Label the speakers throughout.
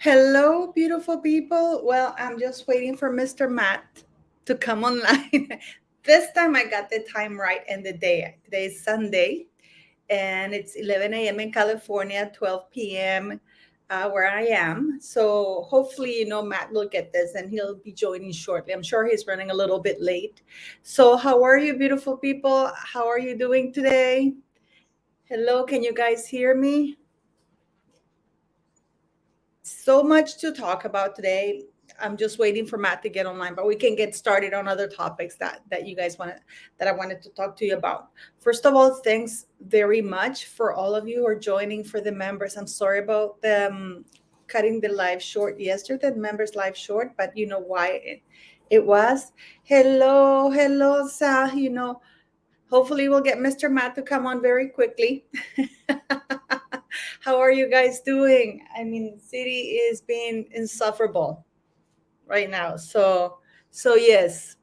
Speaker 1: Hello, beautiful people. Well, I'm just waiting for Mr. Matt to come online. This time I got the time right and the day. Today is Sunday and it's 11 a.m. in California, 12 p.m. Where I am. So hopefully, Matt will get this and he'll be joining shortly. I'm sure he's running a little bit late. So, how are you, beautiful people? How are you doing today? Hello, can you guys hear me? So much to talk about today. I'm just waiting for Matt to get online, but we can get started on other topics that you guys wanted that I wanted to talk to you about. First of all, thanks very much for all of you who are joining for the members. I'm sorry about the cutting the live short yesterday, the members live short, but you know why it was. Hello, Sal. Hopefully we'll get Mr. Matt to come on very quickly. How are you guys doing? I mean, city is being insufferable right now. So yes.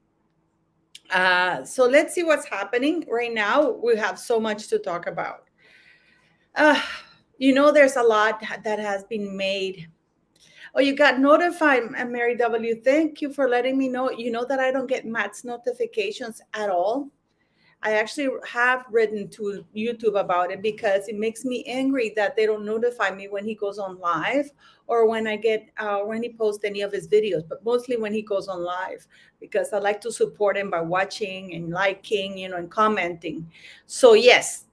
Speaker 1: So let's see what's happening right now. We have so much to talk about. Uh, there's a lot that has been made. Oh, you got notified, Mary W. Thank you for letting me know. You know that I don't get Matt's notifications at all. I actually have written to YouTube about it because it makes me angry that they don't notify me when he goes on live or when when he posts any of his videos, but mostly when he goes on live because I like to support him by watching and liking, and commenting. So yes.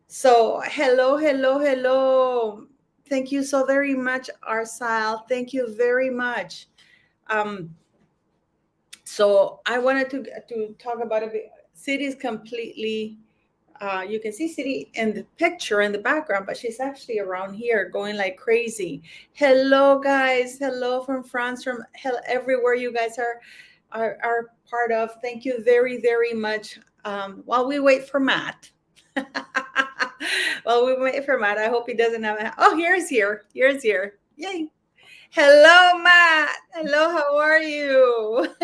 Speaker 1: So hello. Thank you so very much, Arsile. Thank you very much. So I wanted to talk about a bit. City is completely, you can see City in the picture in the background, but she's actually around here going like crazy. Hello, guys. Hello from France, from everywhere you guys are part of. Thank you very, very much. While we wait for Matt. While we wait for Matt, I hope he doesn't have. Oh, here's here. Yay. Hello, Matt. Hello, how are you?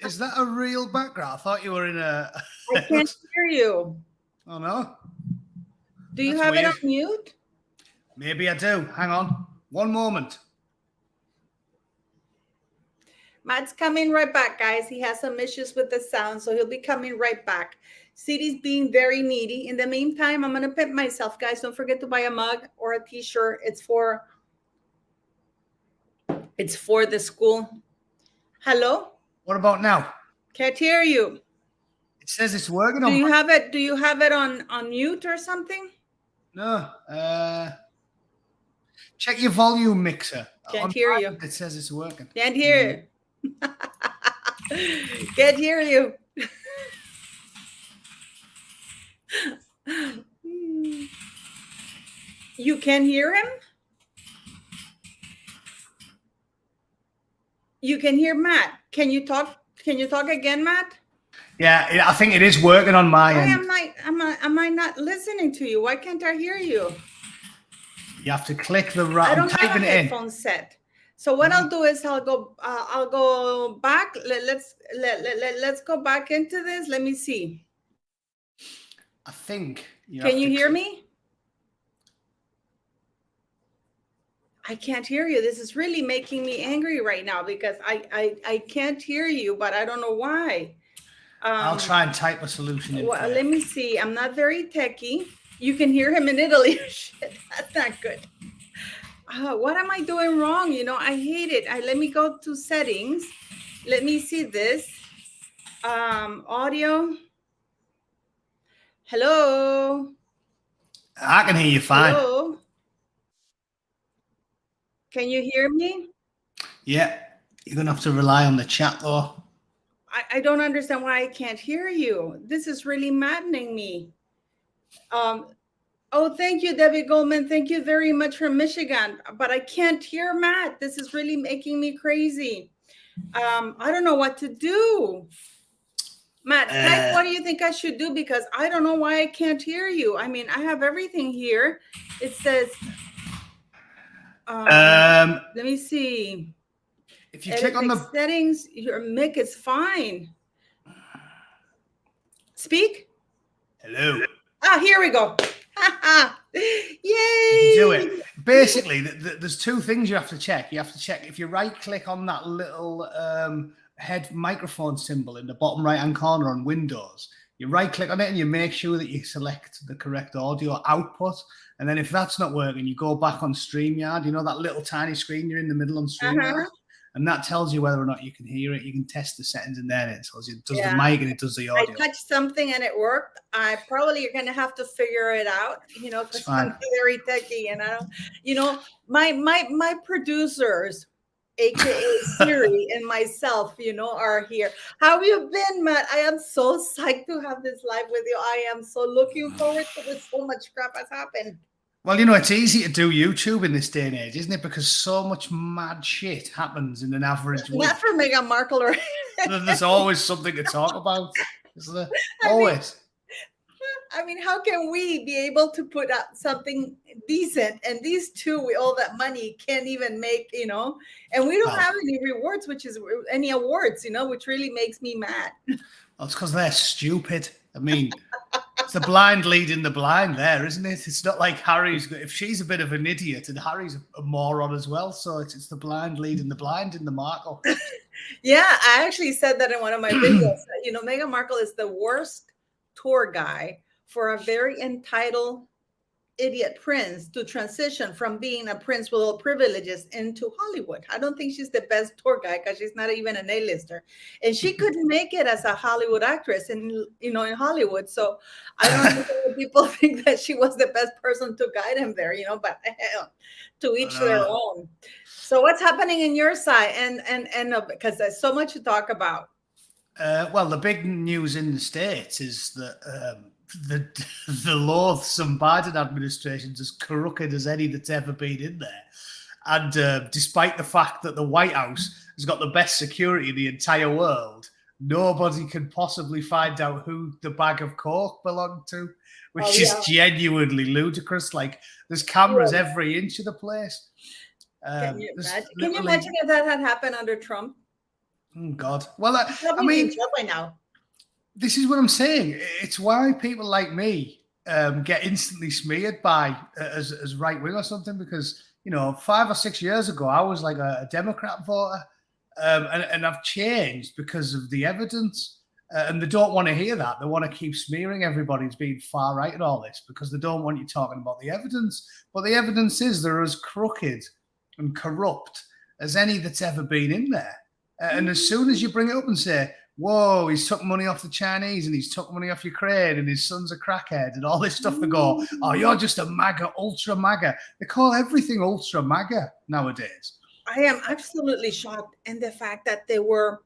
Speaker 2: Is that a real background? I thought you were in a...
Speaker 1: I can't hear you.
Speaker 2: Oh, no.
Speaker 1: Do you have it on mute?
Speaker 2: Maybe I do. Hang on. One moment.
Speaker 1: Matt's coming right back, guys. He has some issues with the sound, so he'll be coming right back. City's being very needy. In the meantime, I'm going to pimp myself, guys. Don't forget to buy a mug or a t-shirt. It's for the school. Hello?
Speaker 2: What about now?
Speaker 1: Can't hear you.
Speaker 2: It says it's working.
Speaker 1: Do you have it on mute or something?
Speaker 2: No. Check your volume mixer.
Speaker 1: Can't hear you.
Speaker 2: It says it's working.
Speaker 1: Can't hear you. Can't hear you. You can hear him? You can hear Matt. Can you talk again, Matt?
Speaker 2: Yeah, I think it is working on my end.
Speaker 1: Am I not listening to you? Why can't I hear you?
Speaker 2: You have to click the right.
Speaker 1: I don't have a headphone set. So what I'll do is I'll go back. Let's go back into this. Let me see.
Speaker 2: I think.
Speaker 1: Can you hear me? I can't hear you. This is really making me angry right now because I can't hear you, but I don't know why.
Speaker 2: I'll try and type a solution in.
Speaker 1: Well, let me see. I'm not very techie. You can hear him in Italy. Shit, that's not good. What am I doing wrong? I hate it. Let me go to settings. Let me see this. Audio. Hello.
Speaker 2: I can hear you fine.
Speaker 1: Hello. Can you hear me?
Speaker 2: Yeah. You're going to have to rely on the chat, though.
Speaker 1: I don't understand why I can't hear you. This is really maddening me. Oh, thank you, Debbie Goldman. Thank you very much from Michigan. But I can't hear Matt. This is really making me crazy. I don't know what to do. Matt, what do you think I should do? Because I don't know why I can't hear you. I mean, I have everything here. It says, let me see.
Speaker 2: If you click on the
Speaker 1: settings, your mic is fine. Speak.
Speaker 2: Hello.
Speaker 1: Ah, here we go. Yay!
Speaker 2: Did you do it? Basically, there's two things you have to check. You have to check if you right-click on that little head microphone symbol in the bottom right-hand corner on Windows. You right-click on it and you make sure that you select the correct audio output. And then if that's not working, you go back on StreamYard. You know that little tiny screen you're in the middle on StreamYard? And that tells you whether or not you can hear it. You can test the settings in there. And it tells you it does the mic and it does the audio.
Speaker 1: I touched something and it worked. I probably you're gonna have to figure it out, because I'm very techy and I don't, my producers, aka Siri and myself, are here. How have you been, Matt? I am so psyched to have this live with you. I am so looking forward to this. So much crap has happened.
Speaker 2: Well, it's easy to do YouTube in this day and age, isn't it? Because so much mad shit happens in an average week.
Speaker 1: Not for Meghan Markle or
Speaker 2: there's always something to talk about, isn't there? Always.
Speaker 1: I mean, how can we be able to put out something decent? And these two, with all that money, can't even make, and we don't have any rewards, any awards, which really makes me mad.
Speaker 2: Well, it's because they're stupid. I mean, it's the blind leading the blind there, isn't it? It's not like Harry's, if she's a bit of an idiot and Harry's a moron as well. So it's the blind leading the blind in the Markle.
Speaker 1: Yeah, I actually said that in one of my videos. Meghan Markle is the worst tour guy for a very entitled idiot prince to transition from being a prince with all privileges into Hollywood. I don't think she's the best tour guide because she's not even an A-lister, and she couldn't make it as a Hollywood actress in Hollywood. So I don't know if people think that she was the best person to guide him there, but to each their own. So what's happening in your side, and because there's so much to talk about.
Speaker 2: Well, the big news in the States is that the loathsome Biden administration is as crooked as any that's ever been in there. And despite the fact that the White House has got the best security in the entire world, nobody can possibly find out who the bag of coke belonged to, which is genuinely ludicrous. Like, there's cameras every inch of the place.
Speaker 1: Can you imagine if that had happened under Trump?
Speaker 2: Oh, God. Well, I mean,
Speaker 1: by now.
Speaker 2: This is what I'm saying. It's why people like me get instantly smeared by as right wing or something, because 5 or 6 years ago I was like a Democrat voter, and I've changed because of the evidence, and they don't want to hear that. They want to keep smearing everybody as being far right and all this because they don't want you talking about the evidence. But the evidence is they're as crooked and corrupt as any that's ever been in there. And as soon as you bring it up and say, whoa, he's took money off the Chinese and he's took money off Ukraine and his son's a crackhead and all this stuff, they go, oh, you're just a MAGA, ultra MAGA. They call everything ultra MAGA nowadays.
Speaker 1: I am absolutely shocked in the fact that they were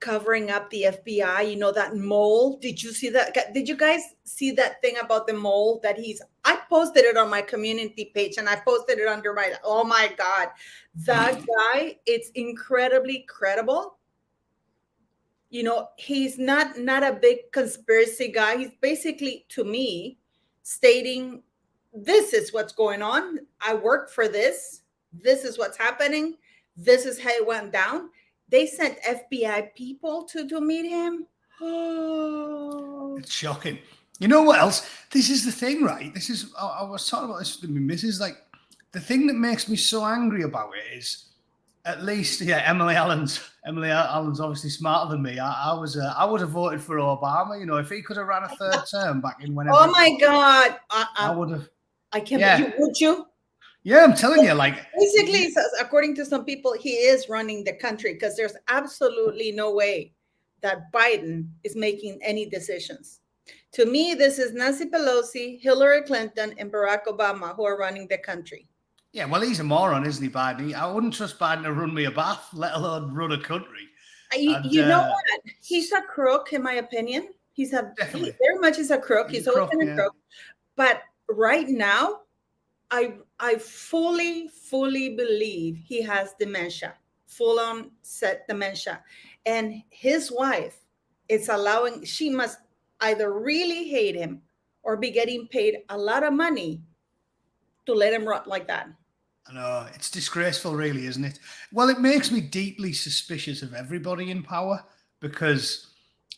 Speaker 1: covering up the FBI, that mole. Did you see that? Did you guys see that thing about the mole that I posted it on my community page and I posted it under oh my God, that guy, it's incredibly credible. He's not a big conspiracy guy. He's basically, to me, stating, this is what's going on. I work for this. This is what's happening. This is how it went down. They sent FBI people to meet him. Oh.
Speaker 2: It's shocking. You know what else? This is the thing, right? I was talking about this with my missus. Like, the thing that makes me so angry about it is, at least, Emily Allen's obviously smarter than me. I would have voted for Obama. If he could have ran a third term back in whenever.
Speaker 1: Oh my God!
Speaker 2: I would have.
Speaker 1: I can't. Yeah. Would you?
Speaker 2: Yeah, I'm telling you. Like,
Speaker 1: basically, according to some people, he is running the country because there's absolutely no way that Biden is making any decisions. To me, this is Nancy Pelosi, Hillary Clinton, and Barack Obama who are running the country.
Speaker 2: Yeah, well, he's a moron, isn't he, Biden? I wouldn't trust Biden to run me a bath, let alone run a country.
Speaker 1: You know what? He's a crook, in my opinion. He very much is a crook. He's always been a crook. But right now, I fully believe he has dementia, full-on set dementia. And his wife, she must either really hate him or be getting paid a lot of money to let him rot like that.
Speaker 2: I know, it's disgraceful, really, isn't it? Well, it makes me deeply suspicious of everybody in power because,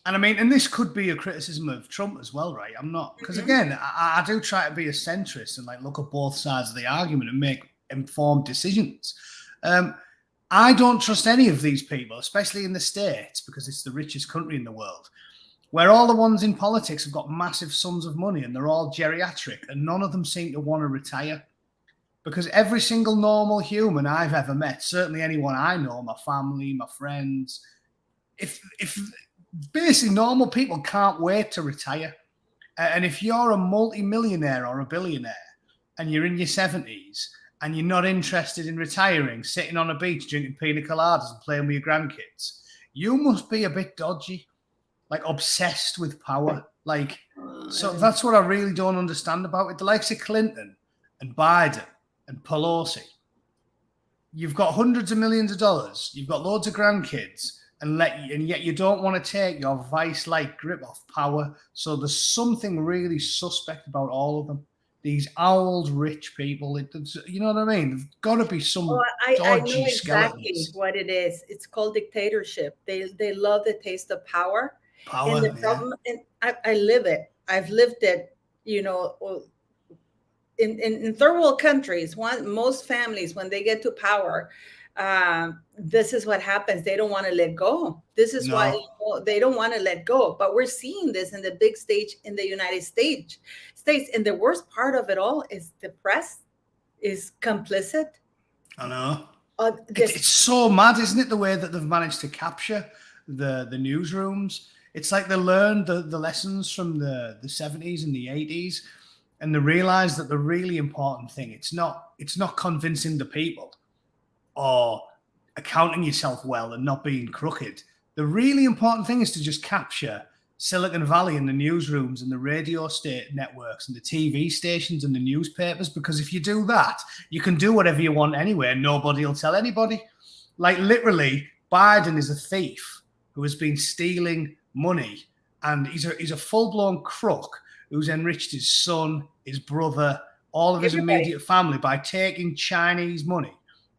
Speaker 2: and this could be a criticism of Trump as well, right? I'm not, because again, I do try to be a centrist and like look at both sides of the argument and make informed decisions. I don't trust any of these people, especially in the States, because it's the richest country in the world, where all the ones in politics have got massive sums of money and they're all geriatric, and none of them seem to want to retire. Because every single normal human I've ever met, certainly anyone I know, my family, my friends, if basically normal people can't wait to retire. And if you're a multi-millionaire or a billionaire and you're in your 70s and you're not interested in retiring, sitting on a beach drinking pina coladas and playing with your grandkids, you must be a bit dodgy, like obsessed with power. Like, so that's what I really don't understand about it. The likes of Clinton and Biden and Pelosi, you've got hundreds of millions of dollars, you've got loads of grandkids, and yet you don't want to take your vice-like grip off power. So there's something really suspect about all of them. These old rich people, you know what I mean? There's got to be some
Speaker 1: I
Speaker 2: dodgy
Speaker 1: know exactly
Speaker 2: skeletons.
Speaker 1: what it is. It's called dictatorship. They love the taste of power. And the problem, and I live it. I've lived it, you know, in third world countries. Most families, when they get to power, this is what happens. They don't want to let go. This is why they don't want to let go. But we're seeing this in the big stage in the United States. And the worst part of it all is the press is complicit.
Speaker 2: I know. It's so mad, isn't it? The way that they've managed to capture the newsrooms. It's like they learned the lessons from the 70s and the 80s, and they realize that the really important thing, it's not convincing the people or accounting yourself well and not being crooked. The really important thing is to just capture Silicon Valley and the newsrooms and the radio state networks and the TV stations and the newspapers, because if you do that, you can do whatever you want anyway and nobody will tell anybody. Like, literally, Biden is a thief who has been stealing money, and he's a full-blown crook who's enriched his son, his brother, all of his immediate family by taking Chinese money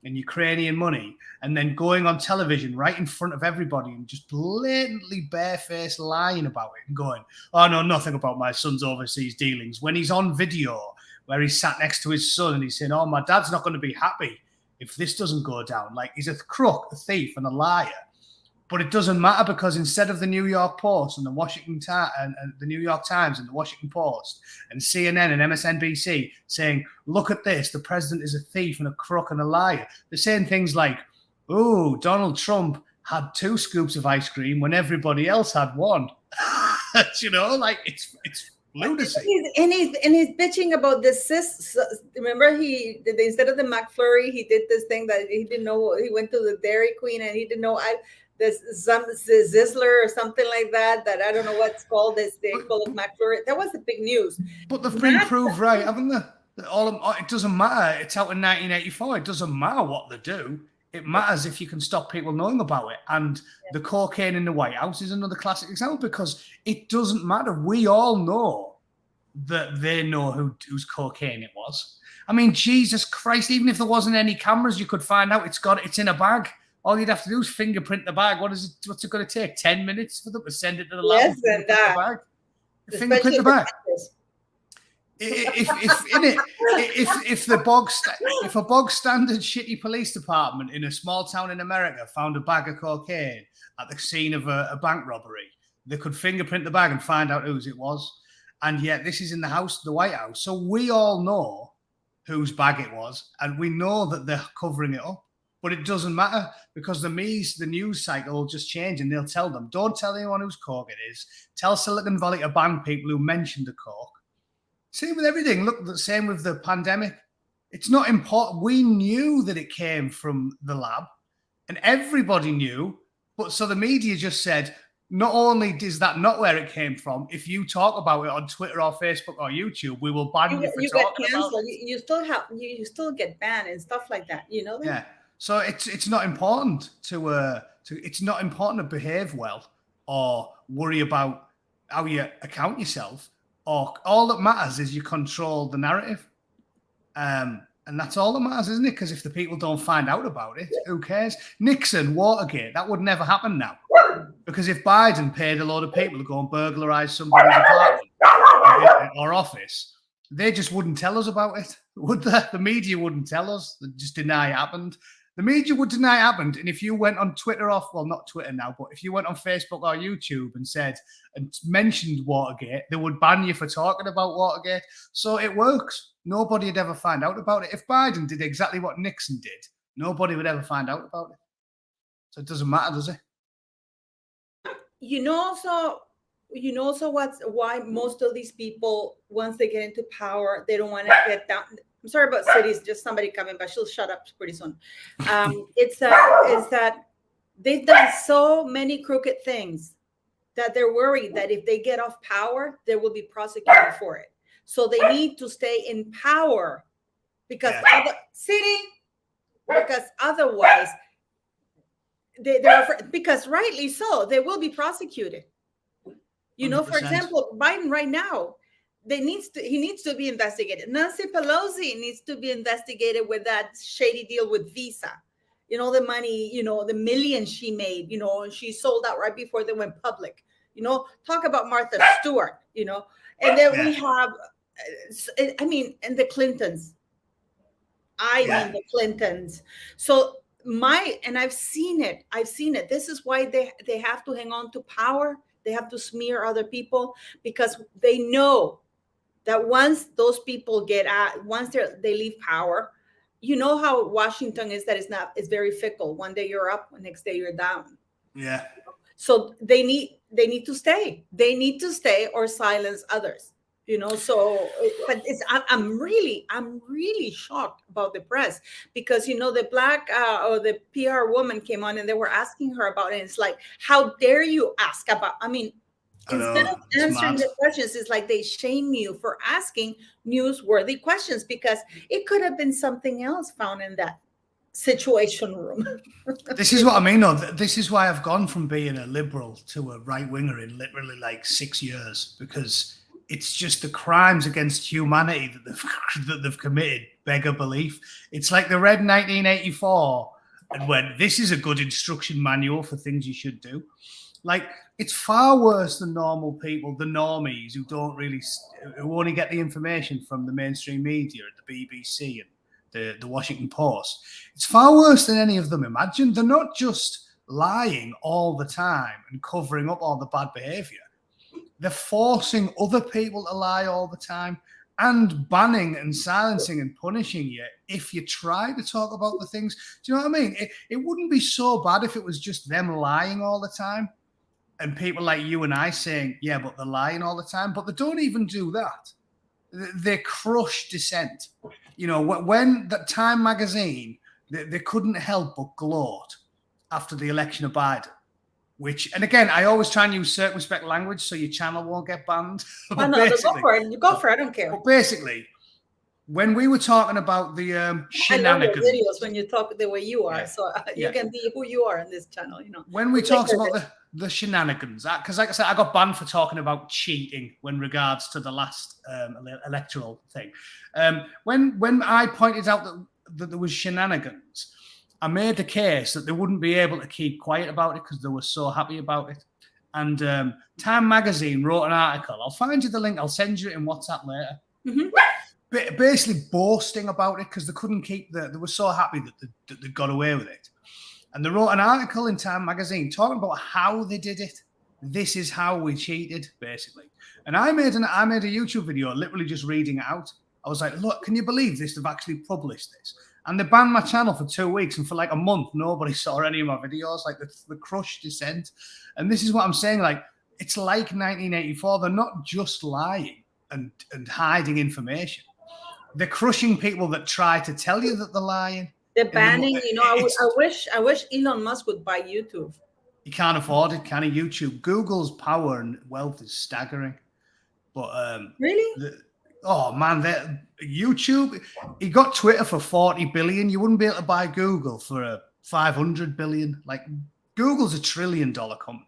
Speaker 2: and Ukrainian money and then going on television right in front of everybody and just blatantly barefaced lying about it and going, oh, no, nothing about my son's overseas dealings. When he's on video where he's sat next to his son and he's saying, oh, my dad's not going to be happy if this doesn't go down. Like, he's a crook, a thief, and a liar. But it doesn't matter, because instead of the New York Post and the Washington and the New York Times and the Washington Post and CNN and MSNBC saying, look at this, the president is a thief and a crook and a liar, they're saying things like, oh, Donald Trump had 2 scoops of ice cream when everybody else had 1. You know, like, it's lunacy.
Speaker 1: And he's bitching about this. Remember, instead of the McFlurry, he did this thing that he didn't know. He went to the Dairy Queen and he didn't know. Some Sizzler or something like that. That I don't know what's called. They call it McFlurry. That was the big news.
Speaker 2: But they've been proved right, haven't they? It doesn't matter. It's out in 1984. It doesn't matter what they do. It matters if you can stop people knowing about it. And the cocaine in the White House is another classic example, because it doesn't matter. We all know that they know whose cocaine it was. I mean, Jesus Christ, even if there wasn't any cameras, you could find out it's in a bag. All you'd have to do is fingerprint the bag. What's it going to take? 10 minutes for them to send it to the lab?
Speaker 1: Less than that.
Speaker 2: Fingerprint the bag. If a bog standard shitty police department in a small town in America found a bag of cocaine at the scene of a bank robbery, they could fingerprint the bag and find out whose it was. And yet this is in the White House. So we all know whose bag it was, and we know that they're covering it up. But it doesn't matter, because the news cycle will just change, and they'll tell them, don't tell anyone whose coke it is. Tell Silicon Valley to ban people who mentioned the coke. Same with everything. Look, the same with the pandemic. It's not important. We knew that it came from the lab, and everybody knew. But so the media just said, not only is that not where it came from, if you talk about it on Twitter or Facebook or YouTube, we will ban you for talking about it.
Speaker 1: You still get banned and stuff like that. You know that?
Speaker 2: Yeah. So it's not important to behave well or worry about how you account yourself. Or all that matters is you control the narrative, and that's all that matters, isn't it? Because if the people don't find out about it, who cares? Nixon, Watergate, that would never happen now, because if Biden paid a load of people to go and burglarize somebody's apartment or office, they just wouldn't tell us about it. Would the media wouldn't tell us? They'd just deny it happened. The media would deny it happened. And if you went on Twitter well, not Twitter now, but if you went on Facebook or YouTube and mentioned Watergate, they would ban you for talking about Watergate. So it works. Nobody would ever find out about it. If Biden did exactly what Nixon did, nobody would ever find out about it. So it doesn't matter, does it?
Speaker 1: You know also why most of these people, once they get into power, they don't want to get down. I'm sorry about cities, just somebody coming, but she'll shut up pretty soon. It's that they've done so many crooked things that they're worried that if they get off power, they will be prosecuted for it. So they need to stay in power because because otherwise they're afraid, because rightly so, they will be prosecuted. You know, 100%. For example, Biden right now, he needs to be investigated. Nancy Pelosi needs to be investigated with that shady deal with Visa. You know, the money, the millions she made, she sold out right before they went public. Talk about Martha Stewart, and then we have, and the Clintons. The Clintons. So I've seen it. This is why they have to hang on to power. They have to smear other people because they know that once those people once they leave power, you know how Washington is, that it's very fickle. One day you're up, the next day you're down.
Speaker 2: Yeah.
Speaker 1: So they need to stay. They need to stay or silence others. So but I'm really shocked about the press because the black or the PR woman came on and they were asking her about it. And it's like, how dare you ask about? Instead of answering the questions, it's like they shame you for asking newsworthy questions because it could have been something else found in that situation room.
Speaker 2: This is what I mean, though. This is why I've gone from being a liberal to a right winger in literally like 6 years, because it's just the crimes against humanity that they've committed beggar belief. It's like they read 1984 and went, this is a good instruction manual for things you should do. Like, it's far worse than normal people, the normies who who only get the information from the mainstream media and the BBC and the Washington Post. It's far worse than any of them imagine. They're not just lying all the time and covering up all the bad behavior. They're forcing other people to lie all the time and banning and silencing and punishing you if you try to talk about the things. Do you know what I mean? It wouldn't be so bad if it was just them lying all the time and people like you and I saying, yeah, but they're lying all the time. But they don't even do that. They crush dissent. When that Time magazine, they couldn't help but gloat after the election of Biden. And again, I always try and use circumspect language so your channel won't get banned.
Speaker 1: Oh, no, go for it. You go for it. I don't care.
Speaker 2: But basically, when we were talking about the shenanigans,
Speaker 1: I love your videos when you talk the way you are, so you can be who you are on this channel.
Speaker 2: When we talked about the shenanigans, because like I said, I got banned for talking about cheating when regards to the last electoral thing. When I pointed out that there was shenanigans, I made the case that they wouldn't be able to keep quiet about it because they were so happy about it. And Time magazine wrote an article. I'll find you the link. I'll send you it in WhatsApp later. Mm-hmm. Basically boasting about it because they couldn't keep they were so happy that they got away with it. And they wrote an article in Time magazine talking about how they did it. This is how we cheated, basically. And I made a YouTube video literally just reading it out. I was like, look, can you believe this? They've actually published this. And they banned my channel for 2 weeks, and for like a month, nobody saw any of my videos. Like the crushed dissent. And this is what I'm saying. Like, it's like 1984. They're not just lying and hiding information. They're crushing people that try to tell you that they're lying.
Speaker 1: They're banning. I wish Elon Musk would buy YouTube.
Speaker 2: He can't afford it, can he? YouTube, Google's power and wealth is staggering. But
Speaker 1: really.
Speaker 2: Oh man, YouTube, he got Twitter for 40 billion. You wouldn't be able to buy Google for 500 billion. Like, Google's $1 trillion company.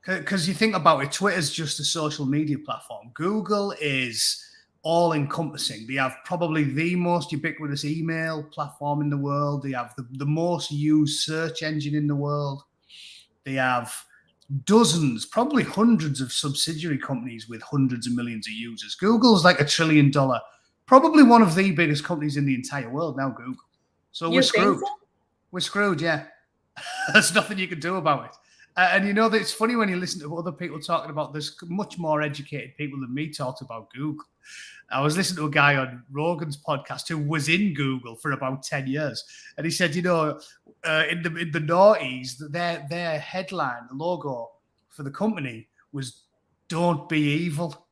Speaker 2: Because you think about it, Twitter's just a social media platform. Google is all encompassing. They have probably the most ubiquitous email platform in the world. They have the most used search engine in the world. They have dozens, probably hundreds of subsidiary companies with hundreds of millions of users. Google's like $1 trillion probably one of the biggest companies in the entire world now, Google. So
Speaker 1: You
Speaker 2: we're
Speaker 1: think
Speaker 2: screwed.
Speaker 1: so?
Speaker 2: We're screwed, yeah. There's nothing you can do about it. And you know that it's funny when you listen to other people talking about this, much more educated people than me talked about Google. I was listening to a guy on Rogan's podcast who was in Google for about 10 years. And he said, in the noughties, their headline, the logo for the company was "Don't be evil."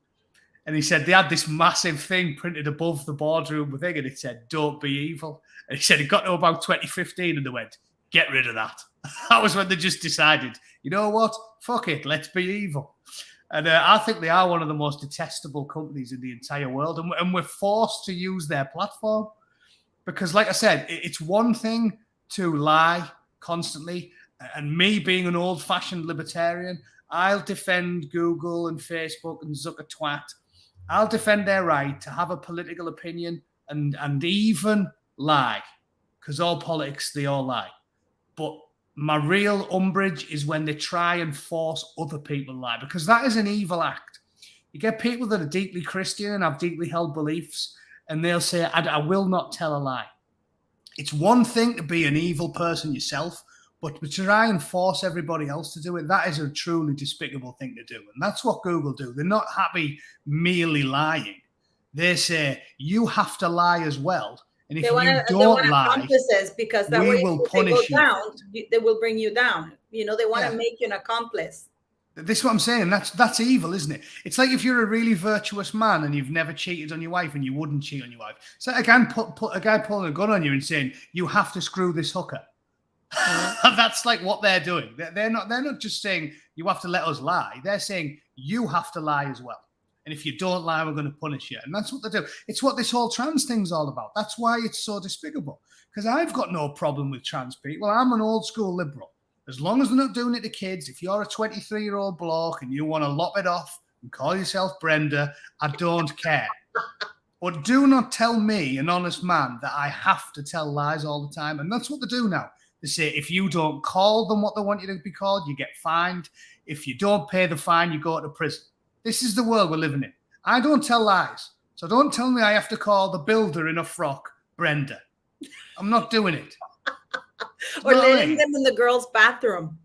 Speaker 2: And he said they had this massive thing printed above the boardroom thing, and it said "Don't be evil." And he said it got to about 2015 and they went, "Get rid of that." That was when they just decided, you know what? Fuck it, let's be evil. And I think they are one of the most detestable companies in the entire world. And we're forced to use their platform because, like I said, it's one thing to lie constantly. And me being an old-fashioned libertarian, I'll defend Google and Facebook and Zucker twat. I'll defend their right to have a political opinion and even lie, because all politics, they all lie. But my real umbrage is when they try and force other people to lie, because that is an evil act. You get people that are deeply Christian and have deeply held beliefs, and they'll say, I will not tell a lie. It's one thing to be an evil person yourself, but to try and force everybody else to do it, that is a truly despicable thing to do. And that's what Google do. They're not happy merely lying. They say, you have to lie as well. And if you don't lie,
Speaker 1: accomplices, because that
Speaker 2: we
Speaker 1: way
Speaker 2: will
Speaker 1: if they go
Speaker 2: punish you.
Speaker 1: down, they will bring you down. They want to
Speaker 2: Yeah.
Speaker 1: make you an accomplice.
Speaker 2: This is what I'm saying. That's evil, isn't it? It's like if you're a really virtuous man and you've never cheated on your wife and you wouldn't cheat on your wife. So a guy pulling a gun on you and saying, you have to screw this hooker. That's like what they're doing. They're not just saying you have to let us lie. They're saying you have to lie as well. And if you don't lie, we're going to punish you. And that's what they do. It's what this whole trans thing's all about. That's why it's so despicable. Because I've got no problem with trans people. I'm an old school liberal. As long as they're not doing it to kids, if you're a 23-year-old bloke and you want to lop it off and call yourself Brenda, I don't care. But do not tell me, an honest man, that I have to tell lies all the time. And that's what they do now. They say if you don't call them what they want you to be called, you get fined. If you don't pay the fine, you go to prison. This is the world we're living in. I don't tell lies. So don't tell me I have to call the builder in a frock Brenda. I'm not doing it.
Speaker 1: Or letting them in the girls' bathroom.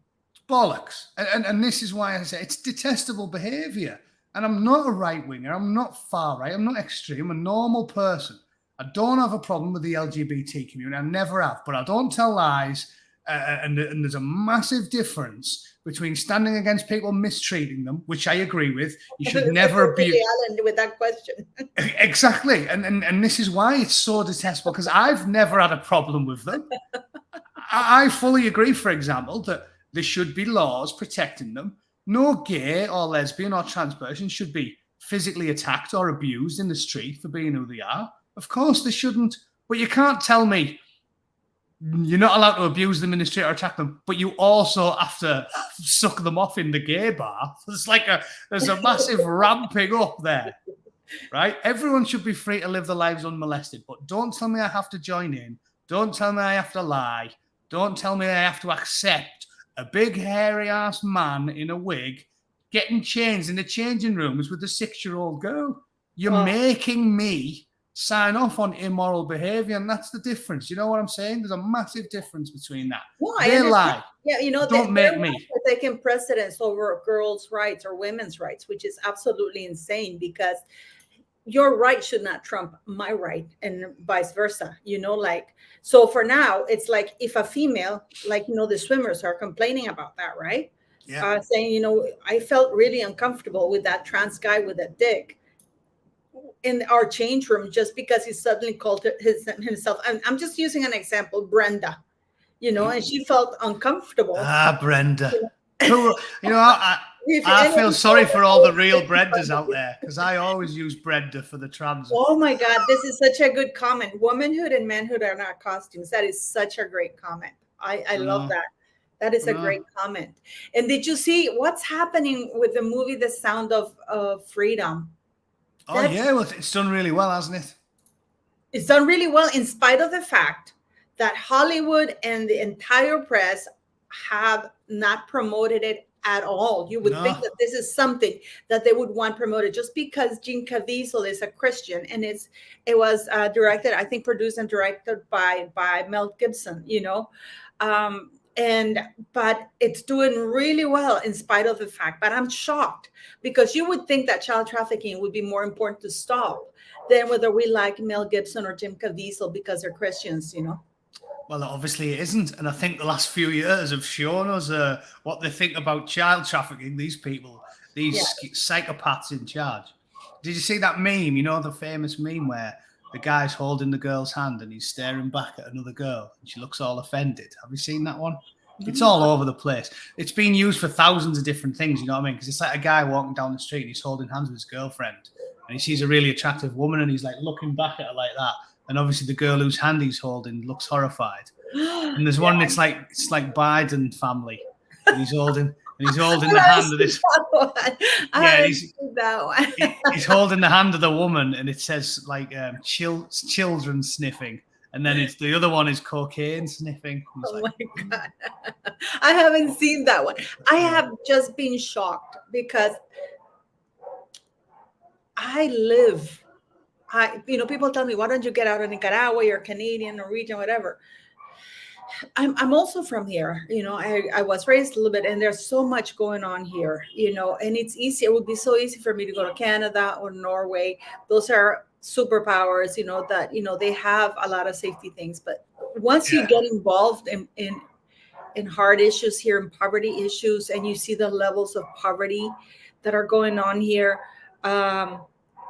Speaker 2: Bollocks. And this is why I say it's detestable behavior. And I'm not a right-winger. I'm not far right. I'm not extreme. I'm a normal person. I don't have a problem with the LGBT community. I never have. But I don't tell lies. And there's a massive difference between standing against people mistreating them, which I agree with. You should never be
Speaker 1: with that question.
Speaker 2: Exactly. And this is why it's so detestable, because I've never had a problem with them. I fully agree, for example, that there should be laws protecting them. No gay or lesbian or trans person should be physically attacked or abused in the street for being who they are. Of course they shouldn't. But you can't tell me you're not allowed to abuse them in the street or attack them, but you also have to suck them off in the gay bar. There's a massive ramping up there, right? Everyone should be free to live their lives unmolested, but don't tell me I have to join in. Don't tell me I have to lie. Don't tell me I have to accept a big hairy-ass man in a wig getting changed in the changing rooms with a 6-year-old girl. You're making me sign off on immoral behavior, and that's the difference. You know what I'm saying? There's a massive difference between that.
Speaker 1: Why?
Speaker 2: They lie.
Speaker 1: Yeah,
Speaker 2: don't make me
Speaker 1: taking precedence over girls' rights or women's rights, which is absolutely insane, because your right should not trump my right and vice versa. So for now, it's like if a female, the swimmers are complaining about that, right?
Speaker 2: Yeah.
Speaker 1: Saying, I felt really uncomfortable with that trans guy with a dick in our change room just because he suddenly called himself. I'm just using an example, Brenda, and she felt uncomfortable.
Speaker 2: Brenda. I feel sorry for all the real Brendas out there, because I always use Brenda for the trans.
Speaker 1: Oh my God, this is such a good comment. Womanhood and manhood are not costumes. That is such a great comment. I love that. That is a great comment. And did you see what's happening with the movie The Sound of Freedom?
Speaker 2: Well, it's done really well, hasn't it?
Speaker 1: It's done really well, in spite of the fact that Hollywood and the entire press have not promoted it at all. You would think
Speaker 2: No.
Speaker 1: that this is something that they would want promoted just because Jim Caviezel is a Christian, and it was directed, I think, produced and directed by Mel Gibson. And but it's doing really well in spite of the fact. But I'm shocked because you would think that child trafficking would be more important to stop than whether we like Mel Gibson or Jim Caviezel because they're Christians.
Speaker 2: Well, obviously it isn't. And I think the last few years have shown us what they think about child trafficking, these people, these psychopaths in charge. Did you see that meme, the famous meme where the guy's holding the girl's hand and he's staring back at another girl and she looks all offended? Have you seen that one? It's all over the place. It's been used for thousands of different things, you know what I mean? Because it's like a guy walking down the street and he's holding hands with his girlfriend and he sees a really attractive woman and he's like looking back at her like that. And obviously the girl whose hand he's holding looks horrified. And there's one that's like, it's like Biden family. And he's holding the hand of this. He's holding the hand of the woman and it says like children sniffing. And then it's the other one is cocaine sniffing.
Speaker 1: Oh my God. I haven't seen that one. I have just been shocked because people tell me, why don't you get out of Nicaragua? You're Canadian, Norwegian, whatever. I'm also from here. I was raised a little bit, and there's so much going on here, and it's easy. It would be so easy for me to go to Canada or Norway. Those are superpowers, that, they have a lot of safety things. But once you get involved in hard issues here, in poverty issues, and you see the levels of poverty that are going on here,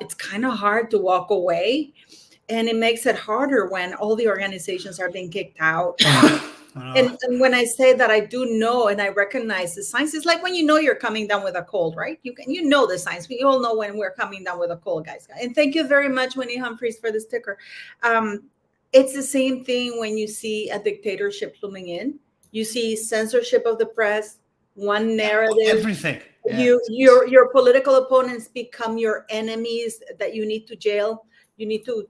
Speaker 1: it's kind of hard to walk away, and it makes it harder when all the organizations are being kicked out. And when I say that, I do know and I recognize the signs. It's like when you're coming down with a cold, right? You know the signs. We all know when we're coming down with a cold, guys. And thank you very much, Winnie Humphreys, for the sticker. It's the same thing when you see a dictatorship looming in. You see censorship of the press, one narrative,
Speaker 2: everything.
Speaker 1: Yeah. Your political opponents become your enemies that you need to jail. You need to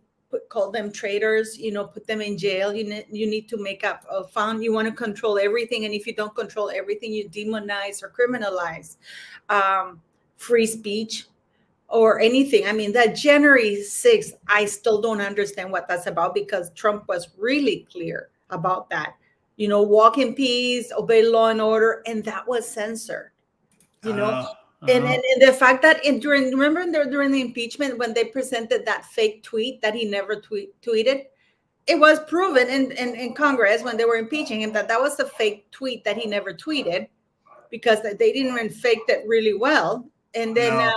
Speaker 1: call them traitors, put them in jail. You need to make up a fund. You want to control everything. And if you don't control everything, you demonize or criminalize free speech or anything. I mean, that January 6th, I still don't understand what that's about, because Trump was really clear about that. Walk in peace, obey law and order. And that was censored. And the fact that during the impeachment, when they presented that fake tweet that he never tweeted, it was proven in Congress when they were impeaching him that was a fake tweet that he never tweeted, because they didn't even fake that really well. And then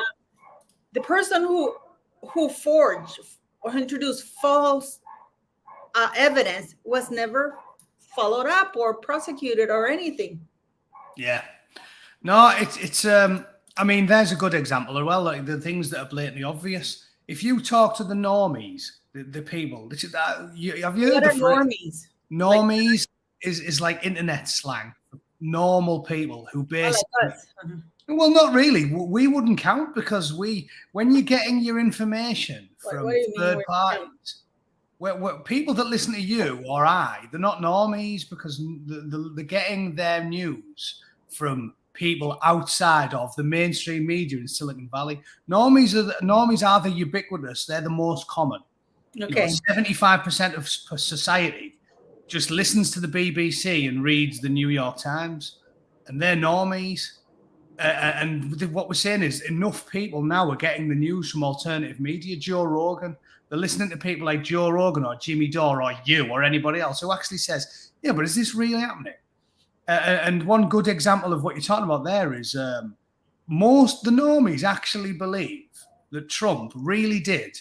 Speaker 1: the person who forged or introduced false evidence was never followed up or prosecuted or anything.
Speaker 2: Yeah. No, it's I mean, there's a good example as well, like the things that are blatantly obvious. If you talk to the normies, the people, have you heard
Speaker 1: what
Speaker 2: the
Speaker 1: are normies?
Speaker 2: Normies is like internet slang. Normal people who basically, well, not really. We wouldn't count, because when you're getting your information from third parties, where people that listen to you or they're not normies, because they're getting their news from people outside of the mainstream media in Silicon Valley. Normies are the ubiquitous. They're the most common.
Speaker 1: Okay.
Speaker 2: 75% of society just listens to the BBC and reads the New York Times, and they're normies. And what we're saying is enough people now are getting the news from alternative media. Joe Rogan, they're listening to people like Joe Rogan or Jimmy Dore or you or anybody else who actually says, yeah, but is this really happening? And one good example of what you're talking about there is the normies actually believe that Trump really did,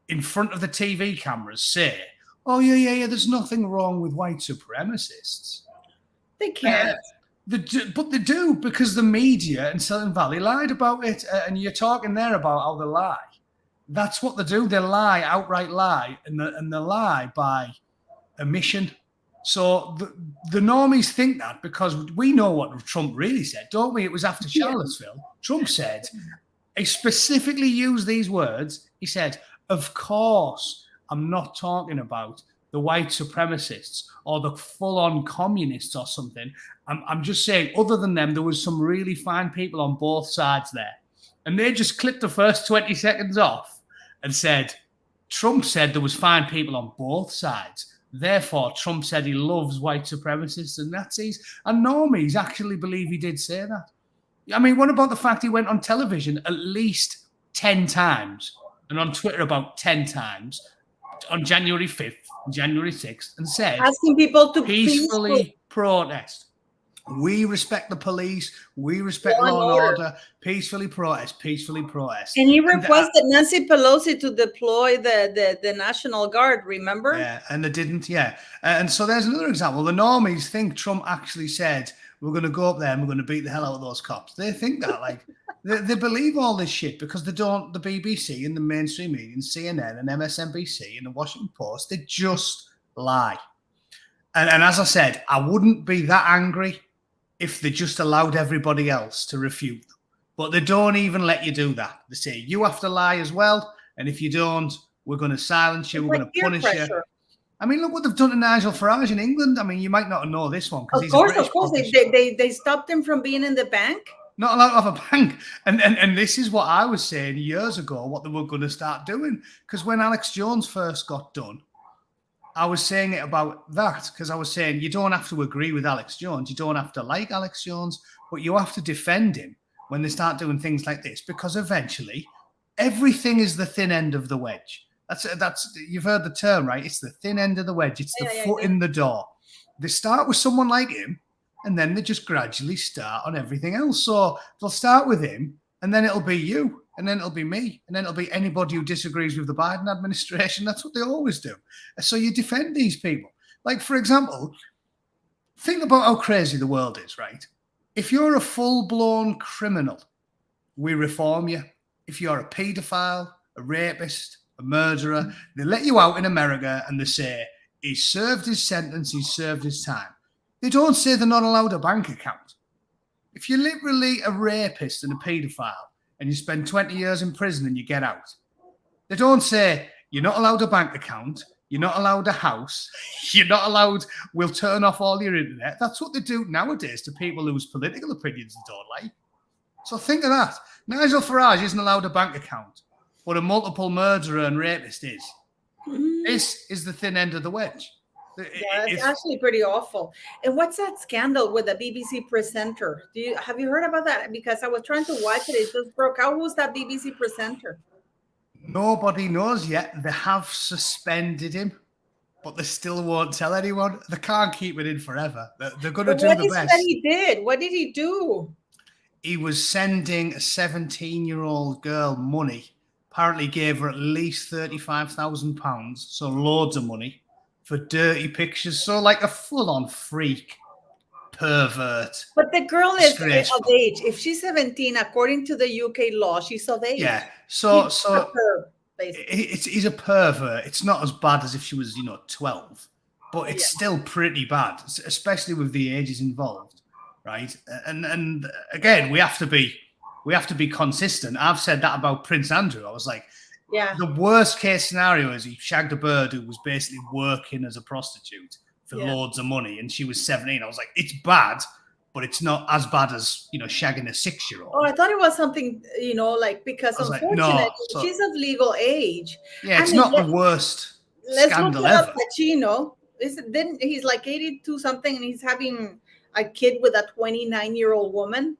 Speaker 2: in front of the TV cameras, say, oh, yeah, there's nothing wrong with white supremacists.
Speaker 1: They can't.
Speaker 2: But they do, because the media in Silicon Valley lied about it. And you're talking there about how they lie. That's what they do. They lie, outright lie, and they lie by omission. So the normies think that, because we know what Trump really said, don't we? It was after Charlottesville. Trump said, he specifically used these words. He said, of course, I'm not talking about the white supremacists or the full-on communists or something. I'm just saying, other than them, there was some really fine people on both sides there. And they just clipped the first 20 seconds off and said, Trump said there was fine people on both sides. Therefore, Trump said he loves white supremacists and Nazis. And normies actually believe he did say that. I mean, what about the fact he went on television at least 10 times and on Twitter about 10 times on January 5th, January 6th, and said,
Speaker 1: asking people to
Speaker 2: peacefully protest. We respect the police. We respect law and order. Peacefully protest. Peacefully protest.
Speaker 1: And he requested Nancy Pelosi to deploy the National Guard, remember?
Speaker 2: Yeah, and they didn't, yeah. And so there's another example. The normies think Trump actually said, we're going to go up there and we're going to beat the hell out of those cops. They think that, like, they believe all this shit because they don't, the BBC and the mainstream media, and CNN and MSNBC and the Washington Post, they just lie. And as I said, I wouldn't be that angry if they just allowed everybody else to refute them. But they don't even let you do that. They say, you have to lie as well. And if you don't, we're going to silence you. We're going to punish you. I mean, look what they've done to Nigel Farage in England. I mean, you might not know this one.
Speaker 1: Of course. They stopped him from being in the bank.
Speaker 2: Not allowed to have a bank. And this is what I was saying years ago, what they were going to start doing. Because when Alex Jones first got done, I was saying it about that because I was saying you don't have to agree with Alex Jones. You don't have to like Alex Jones, but you have to defend him when they start doing things like this because eventually everything is the thin end of the wedge. That's you've heard the term, right? It's the thin end of the wedge. It's the foot in the door. They start with someone like him and then they just gradually start on everything else. So they'll start with him and then it'll be you. And then it'll be me. And then it'll be anybody who disagrees with the Biden administration. That's what they always do. So you defend these people. Like, for example, think about how crazy the world is, right? If you're a full-blown criminal, we reform you. If you're a paedophile, a rapist, a murderer, they let you out in America and they say, he's served his sentence, he's served his time. They don't say they're not allowed a bank account. If you're literally a rapist and a paedophile, and you spend 20 years in prison and you get out, they don't say, you're not allowed a bank account, you're not allowed a house, you're not allowed, we'll turn off all your internet. That's what they do nowadays to people whose political opinions they don't like. So think of that. Nigel Farage isn't allowed a bank account, but a multiple murderer and rapist is. This is the thin end of the wedge.
Speaker 1: Yeah, it's actually pretty awful. And what's that scandal with the BBC presenter? Have you heard about that? Because I was trying to watch it. It just broke out. Who's that BBC presenter?
Speaker 2: Nobody knows yet. They have suspended him, but they still won't tell anyone. They can't keep it in forever. They're going to do the best. What is it that
Speaker 1: he did? What did he do?
Speaker 2: He was sending a 17-year-old girl money. Apparently gave her at least £35,000, so loads of money, for dirty pictures. So like a full-on freak, pervert.
Speaker 1: But the girl is of age. If she's 17, according to the UK law, she's of age.
Speaker 2: Yeah. So he's a pervert. It's not as bad as if she was, 12, but it's still pretty bad, especially with the ages involved, right? And again, we have to be consistent. I've said that about Prince Andrew. I was like, yeah, the worst case scenario is he shagged a bird who was basically working as a prostitute for loads of money, and she was 17. I was like, it's bad, but it's not as bad as shagging a 6-year-old.
Speaker 1: Oh, I thought it was something because unfortunately she's of legal age.
Speaker 2: Yeah, it's not the worst scandal ever.
Speaker 1: Pacino, then he's like 82 something, and he's having a kid with a 29-year-old woman.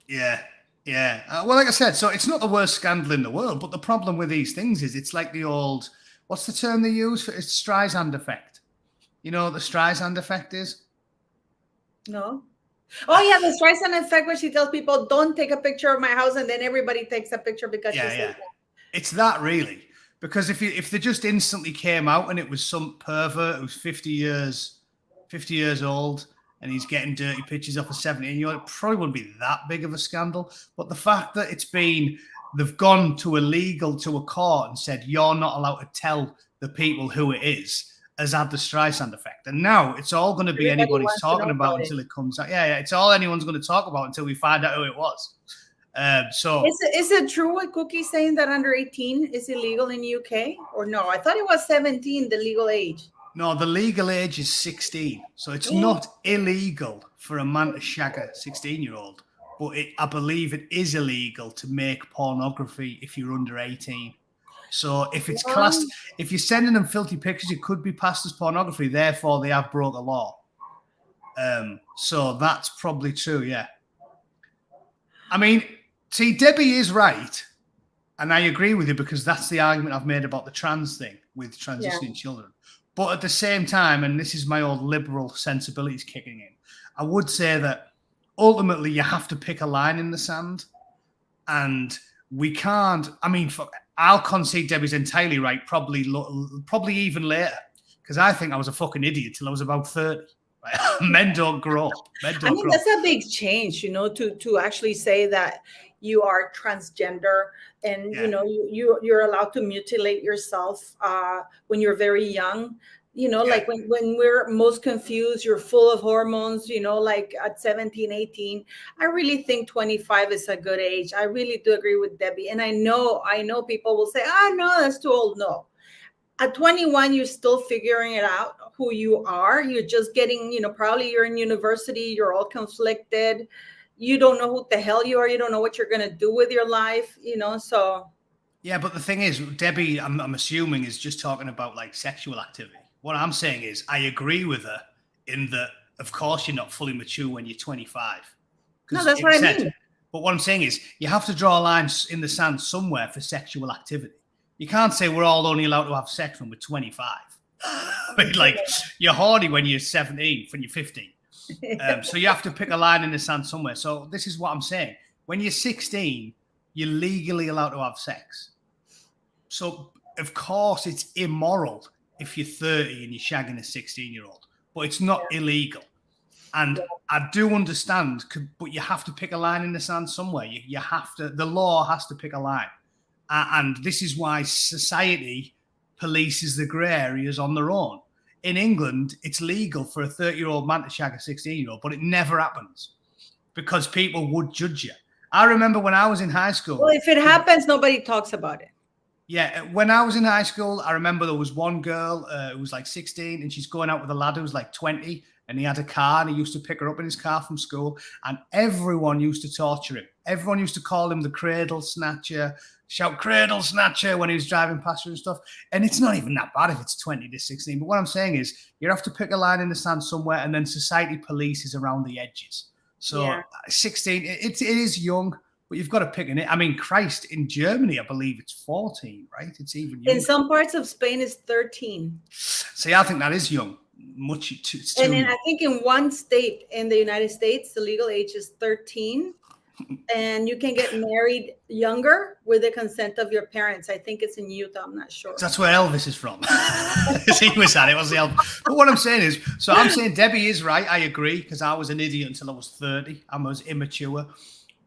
Speaker 2: Yeah. Yeah. Well, like I said, so it's not the worst scandal in the world, but the problem with these things is it's like the old, what's the term they use for it? It's Streisand effect. You know what the Streisand effect is?
Speaker 1: No. Oh, yeah, the Streisand effect where she tells people, don't take a picture of my house, and then everybody takes a picture because she says that.
Speaker 2: It's that really. Because if they just instantly came out and it was some pervert who's 50 years old, and he's getting dirty pictures off a 17-year-old, it probably wouldn't be that big of a scandal. But the fact that they've gone to a court and said, you're not allowed to tell the people who it is, has had the Streisand effect. And now it's all going to be anybody's talking about until it comes out. Yeah, it's all anyone's going to talk about until we find out who it was. So
Speaker 1: is it true what Cookie's saying that under 18 is illegal in UK? Or no? I thought it was 17, the legal age.
Speaker 2: No, the legal age is 16. So it's not illegal for a man to shag a 16-year-old, but I believe it is illegal to make pornography if you're under 18. So if it's classed, if you're sending them filthy pictures, it could be passed as pornography. Therefore, they have broke the law. So that's probably true, yeah. I mean, see, Debbie is right. And I agree with you because that's the argument I've made about the trans thing with transitioning children. But at the same time, and this is my old liberal sensibilities kicking in, I would say that ultimately you have to pick a line in the sand. And we can't, I mean, I'll concede Debbie's entirely right, probably even later, because I think I was a fucking idiot till I was about 30. Right? Men don't grow up.
Speaker 1: I mean, that's a big change, you know, to actually say that you are transgender and you know you're allowed to mutilate yourself when you're very young. You know, like when we're most confused, you're full of hormones, you know, like at 17, 18. I really think 25 is a good age. I really do agree with Debbie. And I know people will say, no, that's too old. No. At 21, you're still figuring it out who you are. You're just getting, you know, probably you're in university, you're all conflicted. You don't know who the hell you are. You don't know what you're going to do with your life, you know, so.
Speaker 2: Yeah, but the thing is, Debbie, I'm assuming, is just talking about like sexual activity. What I'm saying is I agree with her in that, of course, you're not fully mature when you're 25.
Speaker 1: No, that's what I mean.
Speaker 2: But what I'm saying is you have to draw a line in the sand somewhere for sexual activity. You can't say we're all only allowed to have sex when we're 25. I mean, like, you're horny when you're 17, when you're 15. So you have to pick a line in the sand somewhere. So this is what I'm saying. When you're 16, you're legally allowed to have sex. So, of course, it's immoral if you're 30 and you're shagging a 16-year-old. But it's not illegal. And I do understand, but you have to pick a line in the sand somewhere. You have to, the law has to pick a line. And this is why society polices the grey areas on their own. In England, it's legal for a 30-year-old man to shag a 16-year-old, but it never happens because people would judge you. I remember when I was in high school.
Speaker 1: Well, if it happens, nobody talks about it.
Speaker 2: Yeah, when I was in high school, I remember there was one girl who was like 16 and she's going out with a lad who was like 20 and he had a car and he used to pick her up in his car from school and everyone used to torture him. Everyone used to call him the cradle snatcher, shout cradle snatcher when he was driving past her and stuff. And it's not even that bad if it's 20 to 16. But what I'm saying is you have to pick a line in the sand somewhere and then society polices around the edges. So 16, it is young. But you've got to pick it. I mean, Christ, in Germany, I believe it's 14, right? It's even younger.
Speaker 1: In some parts of Spain, it's 13.
Speaker 2: See, I think that is young. It's too
Speaker 1: and then
Speaker 2: young.
Speaker 1: I think in one state in the United States, the legal age is 13. And you can get married younger with the consent of your parents. I think it's in Utah. I'm not sure.
Speaker 2: That's where Elvis is from. He was at it. Was the Elvis. But what I'm saying is, so I'm saying Debbie is right. I agree because I was an idiot until I was 30. I was immature.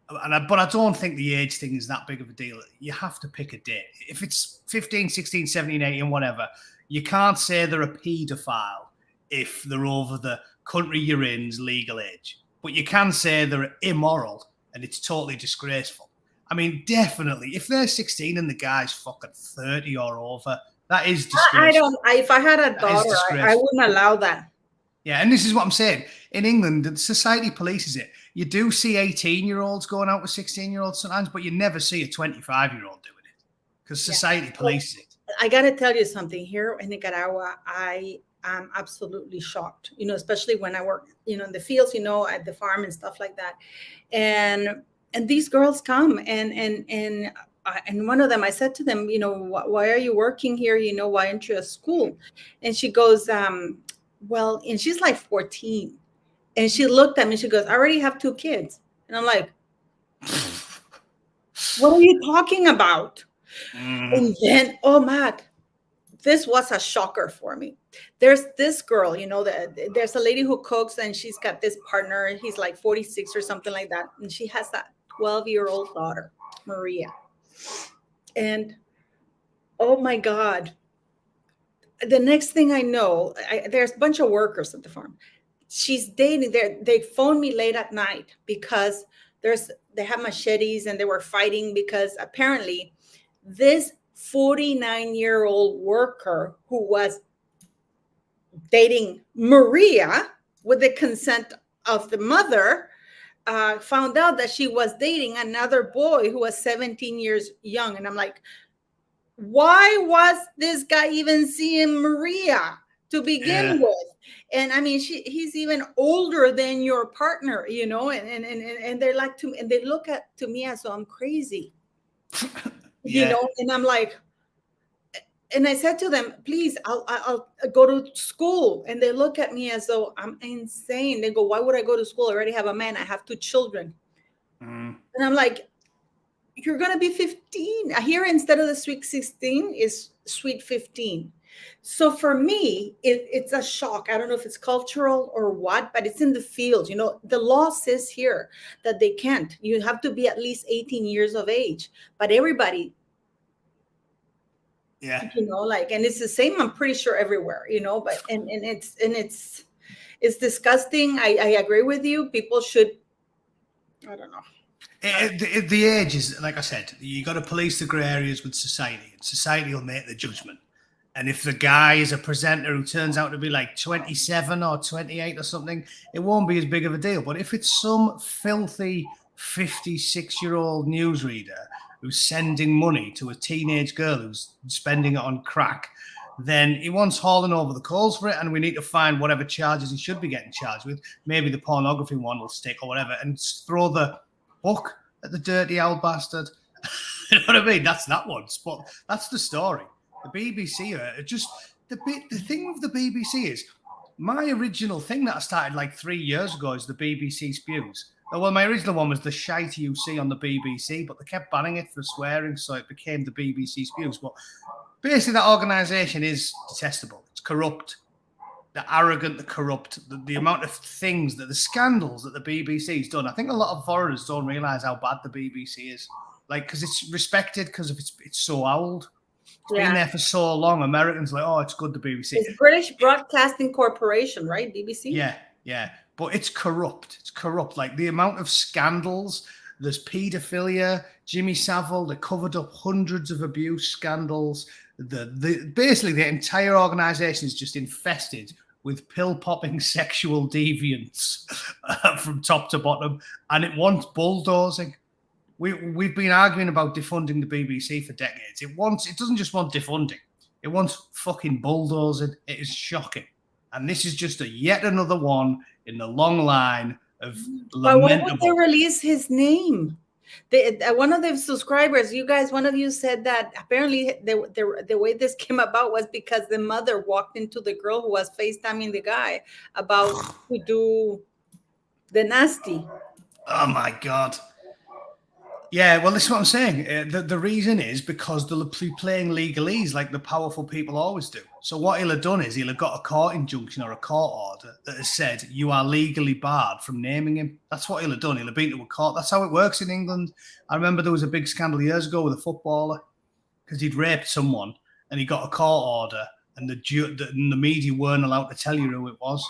Speaker 2: But I don't think the age thing is that big of a deal. You have to pick a date. If it's 15, 16, 17, 18, whatever, you can't say they're a paedophile if they're over the country you're in's legal age. But you can say they're immoral and it's totally disgraceful. I mean, definitely, if they're 16 and the guy's fucking 30 or over, that is disgraceful.
Speaker 1: If I had a daughter, I wouldn't allow that.
Speaker 2: Yeah, and this is what I'm saying. In England, the society polices it. You do see 18-year-olds going out with 16-year-olds sometimes, but you never see a 25-year-old doing it because society polices it.
Speaker 1: I got to tell you something. Here in Nicaragua, I am absolutely shocked, you know, especially when I work, you know, in the fields, you know, at the farm and stuff like that. And these girls come and one of them, I said to them, you know, why are you working here? You know, why aren't you at school? And she goes, well, and she's like 14. And she looked at me, she goes, I already have 2 kids. And I'm like, what are you talking about? And then, oh, Matt, this was a shocker for me. There's this girl, you know, there's a lady who cooks and she's got this partner. He's like 46 or something like that. And she has that 12-year-old daughter, Maria. And, oh, my God. The next thing I know, there's a bunch of workers at the farm. She's dating. They phoned me late at night because they have machetes and they were fighting because apparently this 49-year-old worker who was dating Maria with the consent of the mother, found out that she was dating another boy who was 17 years young. And I'm like, why was this guy even seeing Maria to begin with? And I mean, he's even older than your partner, you know, and they're like to me, and they look at to me as though I'm crazy, you know, and I'm like, and I said to them, please, I'll go to school. And they look at me as though I'm insane. They go, why would I go to school? I already have a man. I have 2 children. And I'm like, you're going to be 15. Here, instead of the sweet 16 is sweet 15. So for me, it's a shock. I don't know if it's cultural or what, but it's in the field. You know, the law says here that they can't. You have to be at least 18 years of age. But everybody, you know, like, and it's the same, I'm pretty sure, everywhere, you know, but and it's disgusting. I agree with you. People should, I don't know.
Speaker 2: The age is, like I said, you got to police the grey areas with society, and society will make the judgment. And if the guy is a presenter who turns out to be like 27 or 28 or something, it won't be as big of a deal. But if it's some filthy 56-year-old newsreader who's sending money to a teenage girl who's spending it on crack, then he wants hauling over the coals for it, and we need to find whatever charges he should be getting charged with. Maybe the pornography one will stick or whatever, and throw the book at the dirty old bastard. You know what I mean? That's that one. But that's the story. The BBC are just the thing with the BBC is my original thing that I started like 3 years ago is the BBC spews. Well, my original one was the shite you see on the BBC, but they kept banning it for swearing, so it became the BBC spews. But basically, that organisation is detestable. It's corrupt. They're arrogant, they're corrupt. The amount of things, the scandals that the BBC's done. I think a lot of foreigners don't realise how bad the BBC is. Like, because it's respected because it's so old. It's been there for so long. Americans are like, oh, it's good, the BBC.
Speaker 1: It's British Broadcasting Corporation, right? BBC?
Speaker 2: Yeah. But it's corrupt. It's corrupt. Like, the amount of scandals. There's paedophilia. Jimmy Savile, they covered up hundreds of abuse scandals. Basically, the entire organisation is just infested with pill-popping sexual deviants from top to bottom, and it wants bulldozing. We've been arguing about defunding the BBC for decades. It doesn't just want defunding. It wants fucking bulldozing. It is shocking. And this is just yet another one in the long line of lamentable.
Speaker 1: But why would they release his name? One of the subscribers, one of you said that apparently the way this came about was because the mother walked into the girl who was FaceTiming the guy about to do the nasty.
Speaker 2: Oh my God. Yeah, well, this is what I'm saying. The reason is because they'll be playing legalese like the powerful people always do. So what he'll have done is he'll have got a court injunction or a court order that has said you are legally barred from naming him. That's what he'll have done. He'll have been to a court. That's how it works in England. I remember there was a big scandal years ago with a footballer because he'd raped someone and he got a court order and the media weren't allowed to tell you who it was.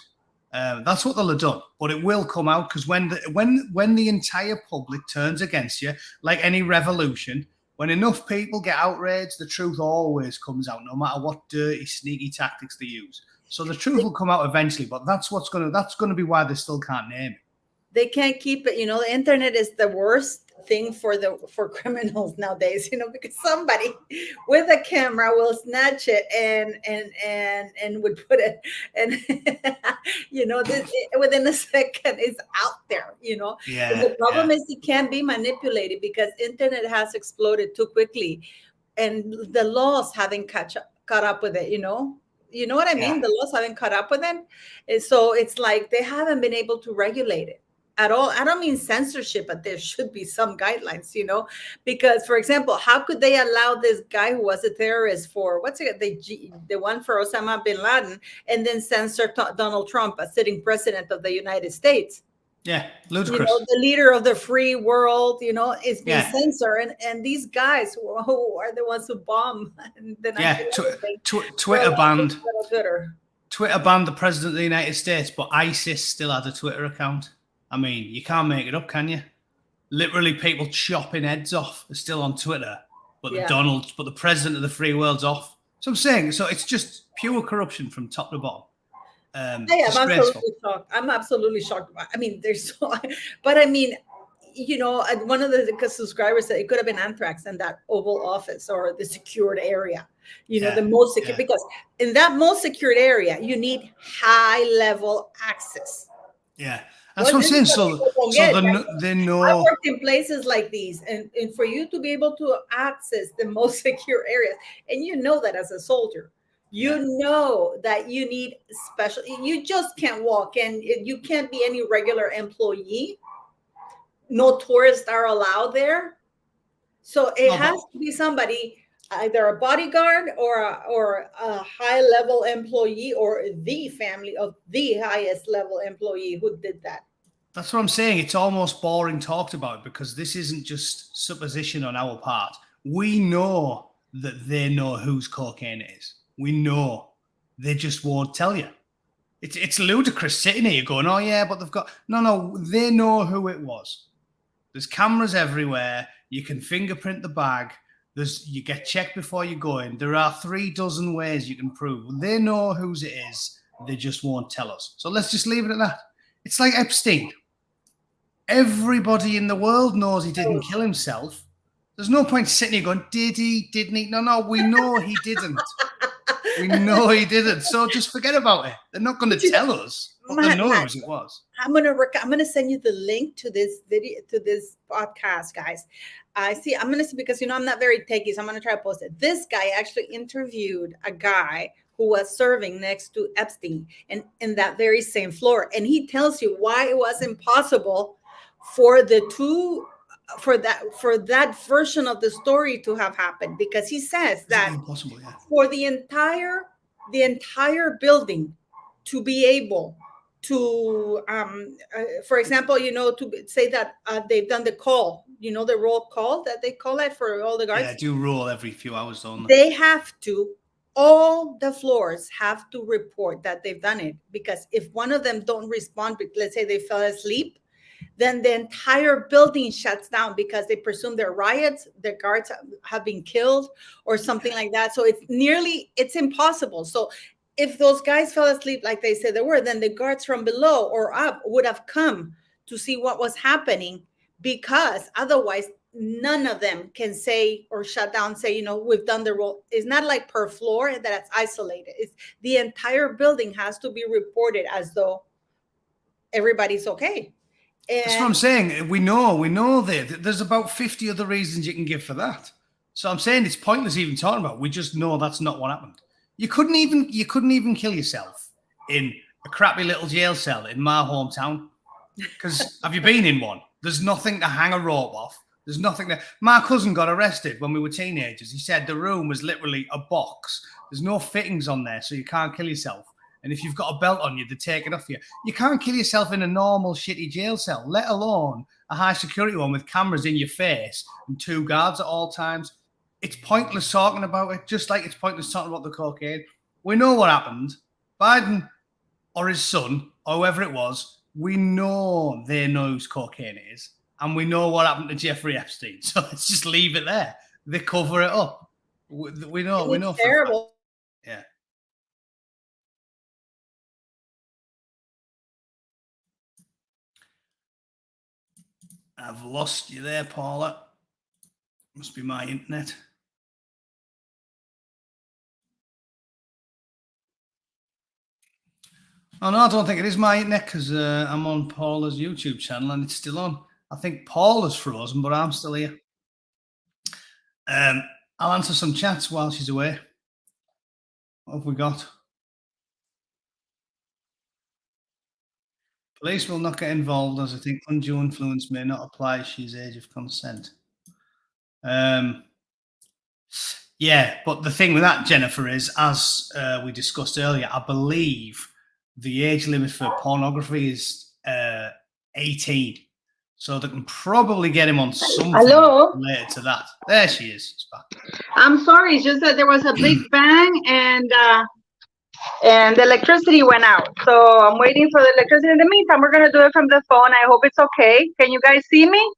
Speaker 2: That's what they'll have done, but it will come out because when the entire public turns against you, like any revolution, when enough people get outraged, the truth always comes out, no matter what dirty, sneaky tactics they use. So the truth will come out eventually, but that's going to be why they still can't name it.
Speaker 1: They can't keep it. You know, the internet is the worst thing for criminals nowadays, you know, because somebody with a camera will snatch it and would put it, and you know, within a second it's out there, you know.
Speaker 2: Yeah,
Speaker 1: the problem is it can't be manipulated because internet has exploded too quickly and the laws haven't caught up with it, you know what I mean? The laws haven't caught up with it, and so it's like they haven't been able to regulate it at all. I don't mean censorship, but there should be some guidelines, you know, because, for example, how could they allow this guy who was a terrorist for the one for Osama bin Laden, and then censor Donald Trump, a sitting president of the United States?
Speaker 2: Yeah, ludicrous.
Speaker 1: You know, the leader of the free world, you know, is being censored, and these guys who are the ones who bomb.
Speaker 2: Twitter banned the president of the United States, but ISIS still had a Twitter account. I mean, you can't make it up, can you? Literally, people chopping heads off are still on Twitter, but the president of the free world's off. So I'm saying, so it's just pure corruption from top to bottom.
Speaker 1: I am
Speaker 2: disgraceful.
Speaker 1: absolutely shocked. I'm absolutely shocked. I mean, there's so, but I mean, one of the subscribers said it could have been anthrax in that Oval Office or the secured area.
Speaker 2: Yeah,
Speaker 1: The most secure,
Speaker 2: yeah,
Speaker 1: because in that most secured area, you need high level access.
Speaker 2: yeah. That's
Speaker 1: Well,
Speaker 2: what I'm
Speaker 1: this is
Speaker 2: saying.
Speaker 1: what
Speaker 2: So,
Speaker 1: people don't
Speaker 2: so
Speaker 1: get.
Speaker 2: they
Speaker 1: I
Speaker 2: know.
Speaker 1: worked in places like these, and for you to be able to access the most secure areas, and that as a soldier,
Speaker 2: Yeah.
Speaker 1: that you need special. You just can't walk, and you can't be any regular employee. No tourists are allowed there, so it
Speaker 2: No,
Speaker 1: has
Speaker 2: but
Speaker 1: to be somebody, either a bodyguard or a high level employee, or the family of the highest level employee who did that.
Speaker 2: that's what I'm saying. It's almost boring talked about because this isn't just supposition on our part. We know that they know whose cocaine it is. We know. They just won't tell you. It's ludicrous sitting here going, oh yeah, but they've got no. They know who it was. There's cameras everywhere. You can fingerprint the bag. You get checked before you go in. There are 36 ways you can prove. They know whose it is. They just won't tell us. So let's just leave it at that. It's like Epstein. Everybody in the world knows he didn't kill himself. There's no point sitting here going, did he? Didn't he? No, we know he didn't. We know he didn't. So just forget about it. They're not going to tell us, but they know whose it was.
Speaker 1: I'm gonna send you the link to this video, to this podcast, guys. I'm gonna see, because I'm not very techy, so I'm gonna try to post it. This guy actually interviewed a guy who was serving next to Epstein, and in that very same floor, and he tells you why it was impossible for that version of the story to have happened, because he says that
Speaker 2: Impossible, yeah.
Speaker 1: for the entire building to be able to, for example, to say that they've done the call, the roll call that they call it for all the guards.
Speaker 2: Yeah, do roll every few hours, don't they?
Speaker 1: They have to, all the floors have to report that they've done it, because if one of them don't respond, let's say they fell asleep, then the entire building shuts down, because they presume there are riots, the guards have been killed or something like that. So it's impossible. So if those guys fell asleep like they said they were, then the guards from below or up would have come to see what was happening, because otherwise none of them can say or shut down, say, we've done the roll. It's not like per floor that it's isolated. It's the entire building has to be reported as though everybody's okay.
Speaker 2: That's what I'm saying. We know that there's about 50 other reasons you can give for that. So I'm saying it's pointless even talking about it. We just know that's not what happened. You couldn't even kill yourself in a crappy little jail cell in my hometown. Because have you been in one? There's nothing to hang a rope off. There's nothing there. My cousin got arrested when we were teenagers. He said the room was literally a box. There's no fittings on there, so you can't kill yourself. And if you've got a belt on you, they take it off you. You can't kill yourself in a normal shitty jail cell, let alone a high security one with cameras in your face and 2 guards at all times. It's pointless talking about it, just like it's pointless talking about the cocaine. We know what happened. Biden or his son, or whoever it was, we know they know whose cocaine it is. And we know what happened to Jeffrey Epstein. So let's just leave it there. They cover it up. We know.
Speaker 1: It's terrible.
Speaker 2: Yeah. I've lost you there, Paula. Must be my internet. Oh, no, I don't think it is my internet, because I'm on Paula's YouTube channel and it's still on. I think Paula's frozen, but I'm still here. I'll answer some chats while she's away. What have we got? Police will not get involved, as I think undue influence may not apply if she's age of consent. Yeah, but the thing with that, Jennifer, is, as we discussed earlier, I believe the age limit for pornography is 18. So they can probably get him on something related to that. There she is. It's back.
Speaker 3: I'm sorry, it's just that there was a big bang and the electricity went out. So I'm waiting for the electricity. In the meantime, we're going to do it from the phone. I hope it's okay. Can you guys see me?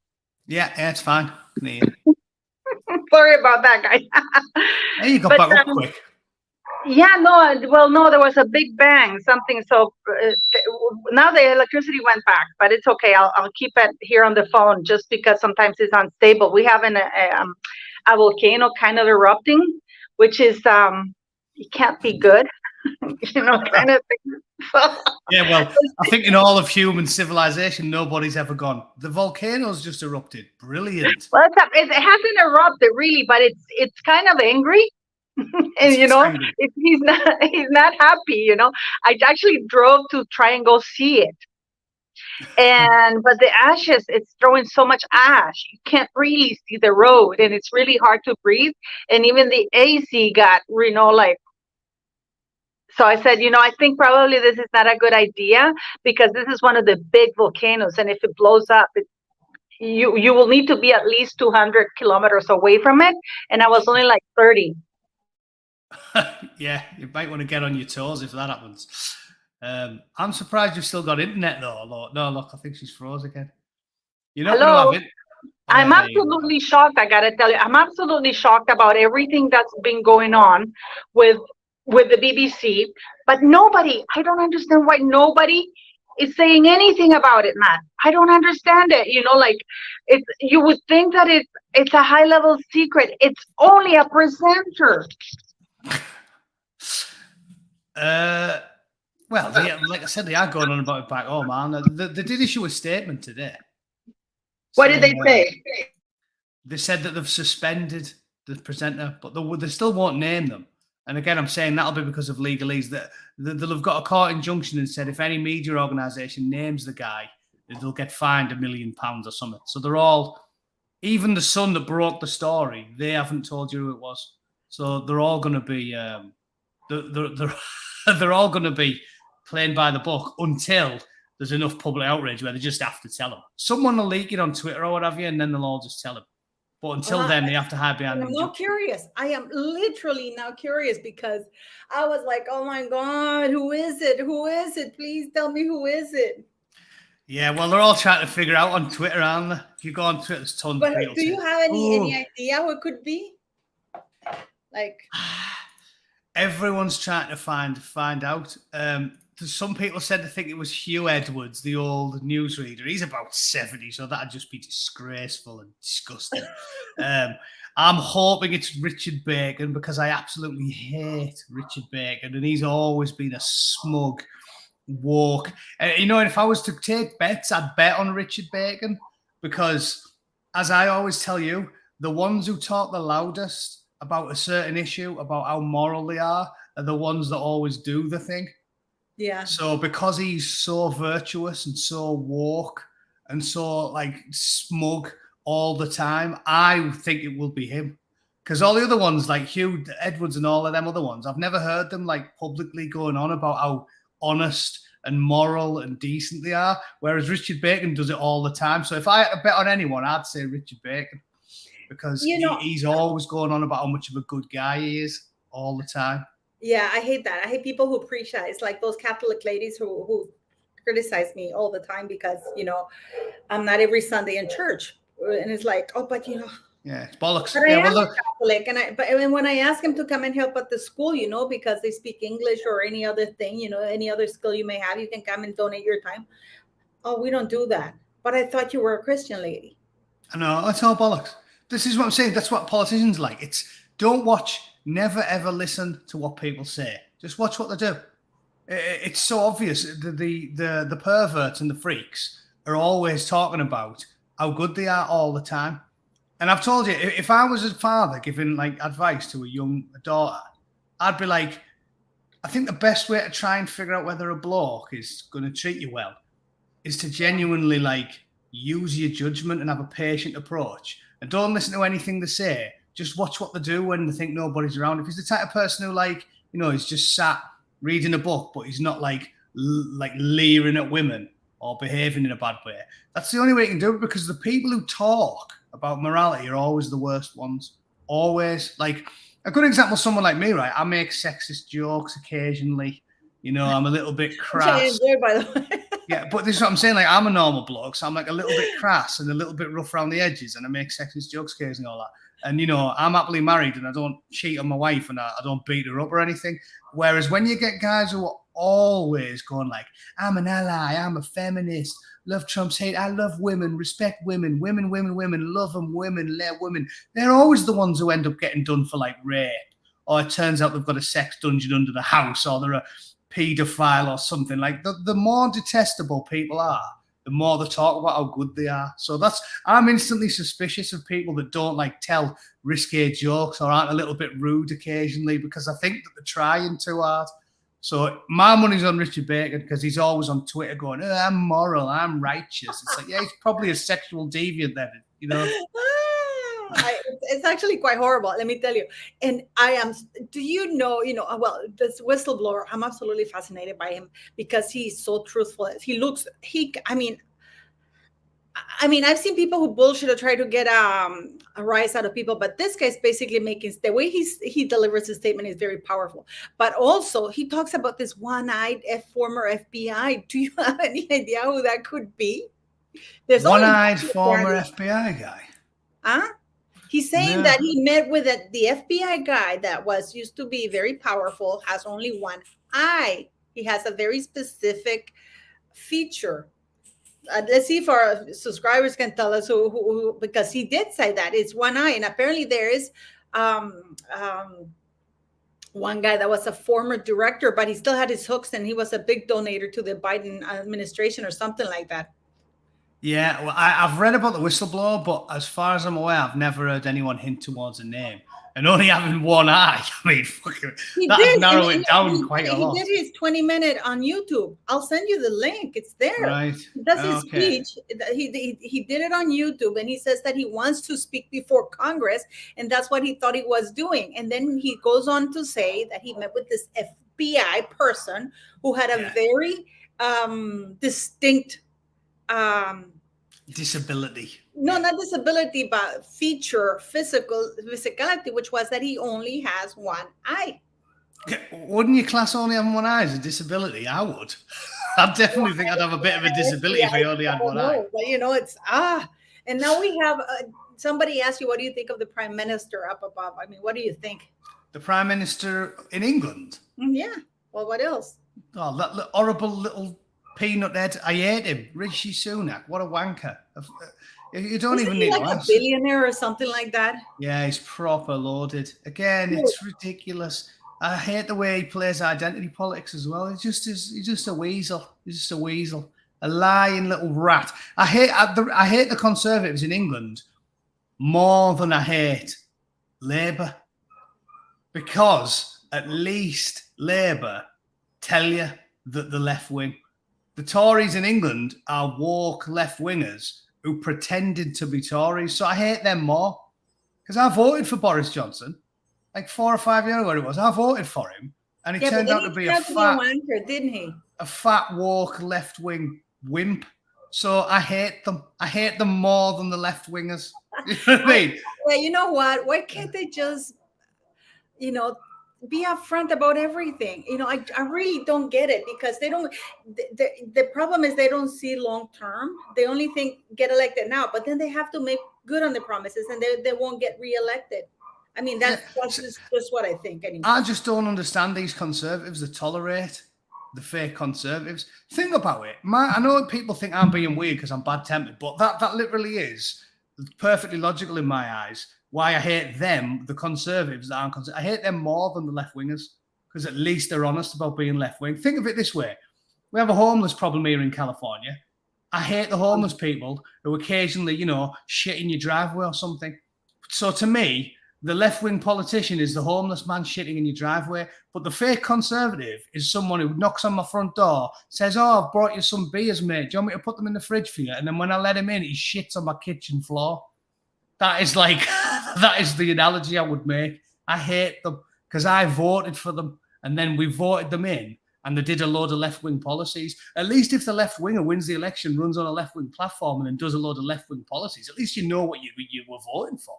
Speaker 2: Yeah, it's fine.
Speaker 3: Sorry about that, guys.
Speaker 2: Hey, you got back up quick.
Speaker 3: Yeah, no, well, no, there was a big bang, something. So now the electricity went back, but it's okay. I'll keep it here on the phone just because sometimes it's unstable. We have a volcano kind of erupting, which is it can't be good, kind of thing. So,
Speaker 2: Yeah, well, I think in all of human civilization, nobody's ever gone, the volcano's just erupted. Brilliant.
Speaker 3: well, it hasn't erupted really, but it's kind of angry. And
Speaker 2: It's angry.
Speaker 3: he's not happy. I actually drove to try and go see it, but the ashes, it's throwing so much ash, you can't really see the road, and it's really hard to breathe, and even the AC got like. So I said, I think probably this is not a good idea because this is one of the big volcanoes, and if it blows up, you will need to be at least 200 kilometers away from it, and I was only like 30.
Speaker 2: Yeah, you might want to get on your toes if that happens. I'm surprised you've still got internet though. No, look, I think she's froze again. You're not going to have it.
Speaker 3: I'm absolutely shocked. I gotta tell you, I'm absolutely shocked about everything that's been going on with the BBC. But I don't understand why nobody is saying anything about it, Matt. I don't understand it. Like you would think that it's a high level secret. It's only a presenter.
Speaker 2: Well, like I said, they are going on about it back home, man. They did issue a statement today.
Speaker 3: What did they say?
Speaker 2: They said that they've suspended the presenter, but they still won't name them. And again, I'm saying that'll be because of legalese. That they'll have got a court injunction and said if any media organisation names the guy, they'll get fined £1 million or something. So they're all, even the Sun that broke the story, they haven't told you who it was. So they're all going to be, they're all going to be playing by the book until there's enough public outrage where they just have to tell them. Someone will leak it on Twitter or whatever, and then they'll all just tell them. But until then, they have to hide behind.
Speaker 1: I'm now curious. I am literally now curious because I was like, "Oh my God, who is it? Who is it? Please tell me who is it."
Speaker 2: Yeah, well, they're all trying to figure out on Twitter, aren't they? If you go on Twitter, there's tons of people.
Speaker 1: But do you have any idea who it could be? Like,
Speaker 2: everyone's trying to find out. Some people said they think it was Hugh Edwards, the old newsreader. He's about 70, so that'd just be disgraceful and disgusting. I'm hoping it's Richard Bacon because I absolutely hate Richard Bacon, and he's always been a smug, woke. If I was to take bets, I'd bet on Richard Bacon because, as I always tell you, the ones who talk the loudest about a certain issue, about how moral they are the ones that always do the thing.
Speaker 1: Yeah.
Speaker 2: So because he's so virtuous and so woke and so smug all the time, I think it will be him. Because all the other ones like Hugh Edwards and all of them other ones, I've never heard them publicly going on about how honest and moral and decent they are. Whereas Richard Bacon does it all the time. So if I had to bet on anyone, I'd say Richard Bacon. Because he's always going on about how much of a good guy he is all the time.
Speaker 1: Yeah, I hate that. I hate people who preach that. It's like those Catholic ladies who criticize me all the time because, I'm not every Sunday in church. And it's like, oh, but
Speaker 2: Yeah, it's bollocks.
Speaker 1: But I am Catholic, and when I ask them to come and help at the school, because they speak English or any other thing, any other skill you may have, you can come and donate your time. Oh, we don't do that. But I thought you were a Christian lady.
Speaker 2: I know, that's all bollocks. This is what I'm saying. That's what politicians like. It's don't watch, never ever listen to what people say. Just watch what they do. It's so obvious. The perverts and the freaks are always talking about how good they are all the time. And I've told you, if I was a father giving advice to a daughter, I'd be like, I think the best way to try and figure out whether a bloke is going to treat you well is to genuinely use your judgment and have a patient approach. And don't listen to anything they say. Just watch what they do when they think nobody's around. If he's the type of person who, he's just sat reading a book, but he's not leering at women or behaving in a bad way, that's the only way you can do it, because the people who talk about morality are always the worst ones. Always. A good example, someone like me, right? I make sexist jokes occasionally. I'm a little bit crass.
Speaker 1: Which I enjoy, by the way.
Speaker 2: Yeah, but this is what I'm saying. I'm a normal bloke, so I'm a little bit crass and a little bit rough around the edges, and I make sexist jokes occasionally, all that. And, I'm happily married and I don't cheat on my wife and I don't beat her up or anything. Whereas when you get guys who are always going like, I'm an ally, I'm a feminist, love Trump's hate, I love women, respect women, women, love them, women, let women. They're always the ones who end up getting done for like rape. Or it turns out they've got a sex dungeon under the house, or they're a paedophile or something. Like the more detestable people are, the more they talk about how good they are. So I'm instantly suspicious of people that don't like tell risque jokes or aren't a little bit rude occasionally, because I think that they're trying too hard. So my money's on Richard Bacon because he's always on Twitter going, I'm moral, I'm righteous. It's like, yeah, he's probably a sexual deviant then,
Speaker 1: It's actually quite horrible, let me tell you. And do you know, well, this whistleblower, I'm absolutely fascinated by him because he's so truthful. I mean, I've seen people who bullshit or try to get a rise out of people, but this guy's basically making, the way he delivers his statement is very powerful. But also, he talks about this one-eyed former FBI. Do you have any idea who that could be?
Speaker 2: There's one-eyed former FBI guy.
Speaker 1: Huh? He's saying that he met with the FBI guy that used to be very powerful, has only one eye. He has a very specific feature. Let's see if our subscribers can tell us who, because he did say that it's one eye. And apparently there is one guy that was a former director, but he still had his hooks and he was a big donator to the Biden administration or something like that.
Speaker 2: Yeah, well, I've read about the whistleblower, but as far as I'm aware, I've never heard anyone hint towards a name. And only having one eye, I mean, that'd narrow it down quite a lot.
Speaker 1: He did his 20-minute on YouTube. I'll send you the link. It's there.
Speaker 2: Right.
Speaker 1: That's his speech. He did it on YouTube, and he says that he wants to speak before Congress, and that's what he thought he was doing. And then he goes on to say that he met with this FBI person who had a very distinct
Speaker 2: disability.
Speaker 1: No, not disability, but physicality, which was that he only has one eye.
Speaker 2: Wouldn't your class only have one eye as a disability? I would. I definitely think I'd have a bit of a disability if I only had one eye.
Speaker 1: But it's and now we have somebody asked you, what do you think of the Prime Minister up above? I mean, what do you think?
Speaker 2: The Prime Minister in England?
Speaker 1: Yeah. Well, what else?
Speaker 2: Oh, that horrible little peanut head. I hate him. Rishi Sunak. What a wanker. You don't even need
Speaker 1: like
Speaker 2: to
Speaker 1: a billionaire or something like that.
Speaker 2: Yeah, he's proper loaded. Again, it's ridiculous. I hate the way he plays identity politics as well. He's just a weasel. He's just a weasel. A lying little rat. I hate the Conservatives in England more than I hate Labour. Because at least Labour tell you that the left wing. The Tories in England are woke left-wingers who pretended to be Tories. So I hate them more. Because I voted for Boris Johnson like 4 or 5 years ago it was. I voted for him. And he turned out to be a fat, woke left-wing wimp. So I hate them. I hate them more than the left-wingers. You know what I mean?
Speaker 1: Well, you know what? Why can't they just, be upfront about everything? I really don't get it, because they don't. The problem is they don't see long term. They only think get elected now, but then they have to make good on the promises, and they won't get reelected. I mean, that's just what I think. Anyway.
Speaker 2: I just don't understand these conservatives that tolerate the fake conservatives. Think about it. I know people think I'm being weird because I'm bad-tempered, but that literally is perfectly logical in my eyes. Why I hate them, the conservatives that aren't conservatives. I hate them more than the left-wingers, because at least they're honest about being left-wing. Think of it this way. We have a homeless problem here in California. I hate the homeless people who occasionally, shit in your driveway or something. So to me, the left-wing politician is the homeless man shitting in your driveway, but the fake conservative is someone who knocks on my front door, says, I've brought you some beers, mate. Do you want me to put them in the fridge for you? And then when I let him in, he shits on my kitchen floor. That is the analogy I would make. I hate them because I voted for them, and then we voted them in, and they did a load of left-wing policies. At least if the left-winger wins the election, runs on a left-wing platform, and then does a load of left-wing policies, at least you know what you were voting for.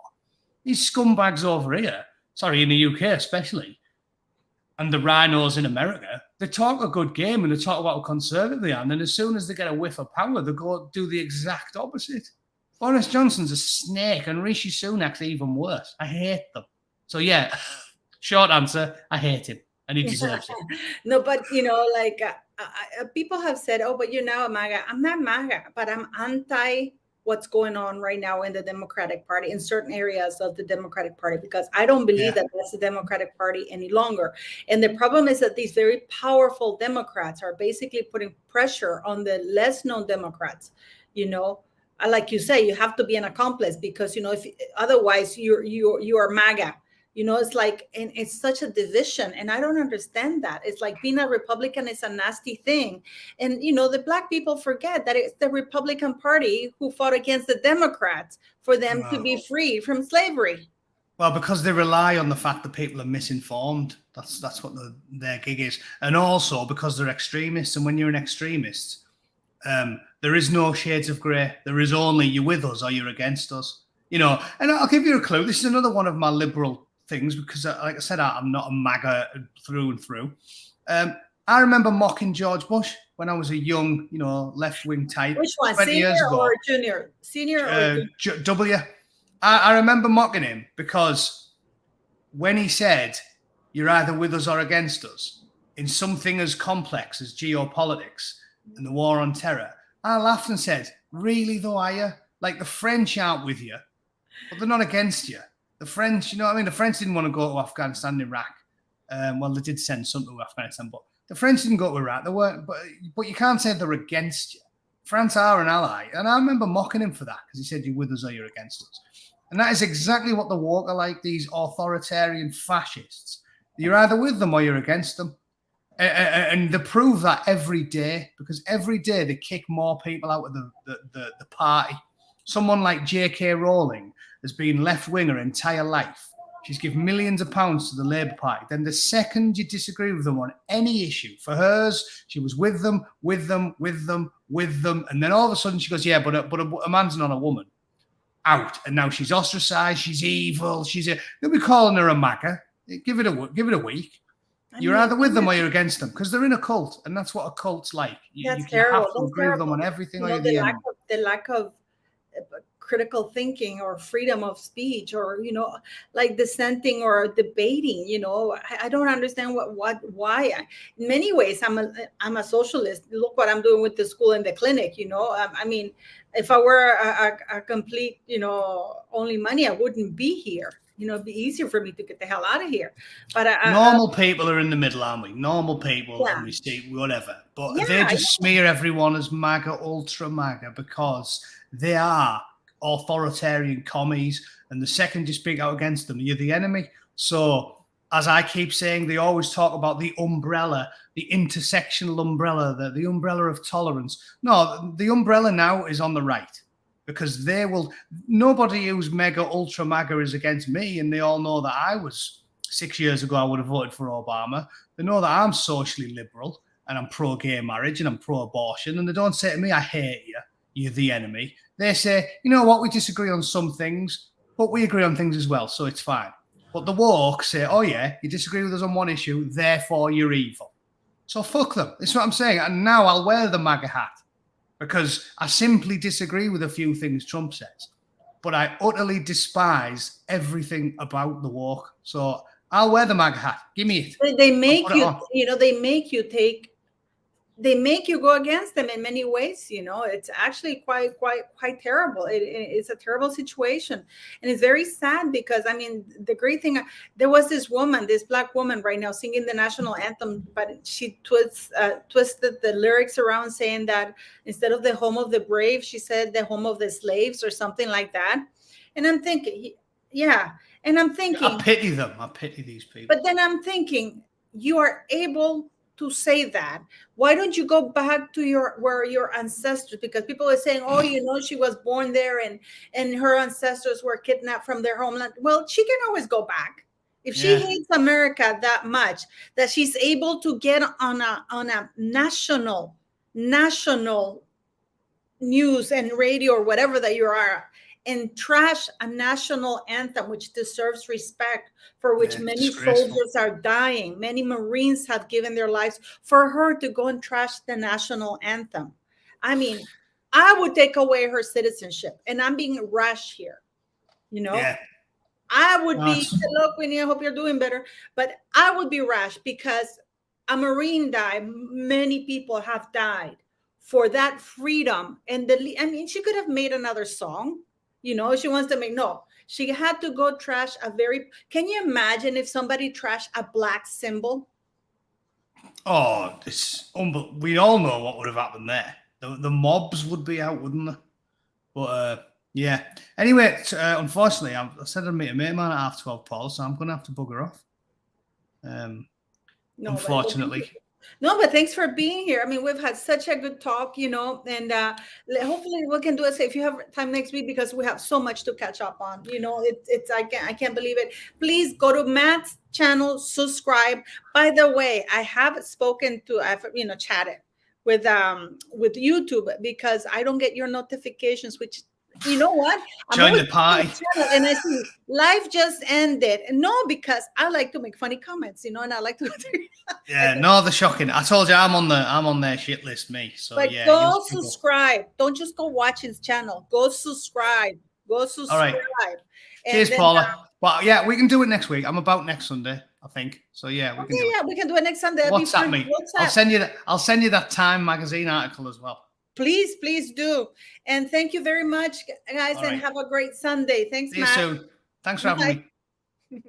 Speaker 2: These scumbags over here, sorry, in the UK especially, and the rhinos in America, they talk a good game and they talk about how conservative they are, and then as soon as they get a whiff of power, they go do the exact opposite. Boris Johnson's a snake, and Rishi Sunak's even worse. I hate them. So yeah, short answer, I hate him, and he deserves it.
Speaker 1: No, but like people have said, oh, but you're now a MAGA. I'm not MAGA, but I'm anti what's going on right now in the Democratic Party, in certain areas of the Democratic Party, because I don't believe that that's the Democratic Party any longer. And the problem is that these very powerful Democrats are basically putting pressure on the less known Democrats. Like you say, you have to be an accomplice, because if otherwise you are MAGA. It's like, and it's such a division, and I don't understand that. It's like being a Republican is a nasty thing. And the Black people forget that it's the Republican Party who fought against the Democrats for them to be free from slavery.
Speaker 2: Well, because they rely on the fact that people are misinformed. That's what their gig is. And also because they're extremists. And when you're an extremist, there is no shades of grey. There is only you're with us or you're against us. And I'll give you a clue. This is another one of my liberal things, because like I said, I'm not a MAGA through and through. I remember mocking George Bush when I was a young, left-wing type.
Speaker 1: Which one, senior or junior? Senior or
Speaker 2: junior? W. I remember mocking him because when he said, you're either with us or against us, in something as complex as geopolitics and the war on terror, I laughed and said, really though, are you? Like, the French aren't with you, but they're not against you. The French, the French didn't want to go to Afghanistan and Iraq. Well, they did send some to Afghanistan, but the French didn't go to Iraq. They weren't, but you can't say they're against you. France are an ally. And I remember mocking him for that, because he said, you're with us or you're against us. And that is exactly what the woke are like, these authoritarian fascists. You're either with them or you're against them. And they prove that every day, because every day they kick more people out of the party. Someone like J.K. Rowling has been left-wing her entire life. She's given millions of pounds to the Labour Party. Then the second you disagree with them on any issue, for hers, she was with them. And then all of a sudden she goes, yeah, but a man's not a woman. Out. And now she's ostracized. She's evil. They'll be calling her a MAGA. Give it a week. You're either with them or you're against them, because they're in a cult, and that's what a cult's like.
Speaker 1: That's terrible.
Speaker 2: Have to agree with them on everything.
Speaker 1: The lack of critical thinking or freedom of speech, or like dissenting or debating. I don't understand why. In many ways, I'm a socialist. Look what I'm doing with the school and the clinic. I mean, if I were a complete only money, I wouldn't be here. It'd be easier for me to get the hell out of here. But
Speaker 2: normal people are in the middle, aren't we? Normal people, and we see whatever. But they just smear everyone as MAGA, ultra MAGA, because they are authoritarian commies. And the second you speak out against them, you're the enemy. So, as I keep saying, they always talk about the umbrella, the intersectional umbrella, the umbrella of tolerance. No, the umbrella now is on the right. Because nobody who's mega ultra MAGA is against me, and they all know that I was 6 years ago, I would have voted for Obama. They know that I'm socially liberal and I'm pro-gay marriage and I'm pro-abortion, and they don't say to me, I hate you, you're the enemy. They say, you know what, we disagree on some things, but we agree on things as well, so it's fine. But the woke say, oh yeah, you disagree with us on one issue, therefore you're evil. So fuck them. That's what I'm saying. And now I'll wear the MAGA hat, because I simply disagree with a few things Trump says, but I utterly despise everything about the woke. So I'll wear the MAGA hat. Give me it.
Speaker 1: They make they make you go against them in many ways. It's actually quite terrible. It's a terrible situation, and it's very sad, because the great thing, there was this Black woman right now singing the national anthem, but she twisted the lyrics around, saying that instead of the home of the brave, she said the home of the slaves or something like that. And I'm thinking, I
Speaker 2: pity them. I pity these people.
Speaker 1: But then I'm thinking, you are able to say that. Why don't you go back to your ancestors? Because people are saying, oh, she was born there and her ancestors were kidnapped from their homeland. Well, she can always go back. If she hates America that much, that she's able to get on a national news and radio or whatever that you are, and trash a national anthem which deserves respect, for which many soldiers are dying. Many Marines have given their lives, for her to go and trash the national anthem. I mean, I would take away her citizenship, and I'm being rash here. You know,
Speaker 2: Yeah.
Speaker 1: I would be,
Speaker 2: Nice.
Speaker 1: look, Winnie, I hope you're doing better, but I would be rash because a Marine died. Many people have died for that freedom. And I mean, she could have made another song, you know, she wants to make, no, she had to go trash a very, can you imagine if somebody trashed a black symbol?
Speaker 2: Oh, we all know what would have happened there. The mobs would be out, wouldn't they? But yeah. Anyway, unfortunately, I said I'd meet a mate of mine at 12:30, Paul, so I'm going to have to bugger off.
Speaker 1: No,
Speaker 2: Unfortunately.
Speaker 1: But thanks for being here. I mean, we've had such a good talk, you know, and hopefully we can do it. If you have time next week, because we have so much to catch up on. You know, it's I can't believe it. Please go to Matt's channel, subscribe. By the way, I have spoken to, I've chatted with YouTube because I don't get your notifications, which, you know what?
Speaker 2: Join the party.
Speaker 1: And I see life just ended. No, because I like to make funny comments, you know, and I like to.
Speaker 2: Yeah, no, they're shocking. I told you I'm on their shit list, me. So
Speaker 1: but
Speaker 2: yeah,
Speaker 1: go subscribe. Don't just go watch his channel. Go subscribe. Go subscribe.
Speaker 2: All right. Cheers, Paula. Well, yeah, we can do it next week. I'm about next Sunday, I think. So yeah, we can do it.
Speaker 1: Yeah, we can do it next Sunday.
Speaker 2: WhatsApp me. I'll send you that Time magazine article as well.
Speaker 1: Please do. And thank you very much, guys, and have a great Sunday. Thanks, Matt.
Speaker 2: See you soon. Thanks for having me.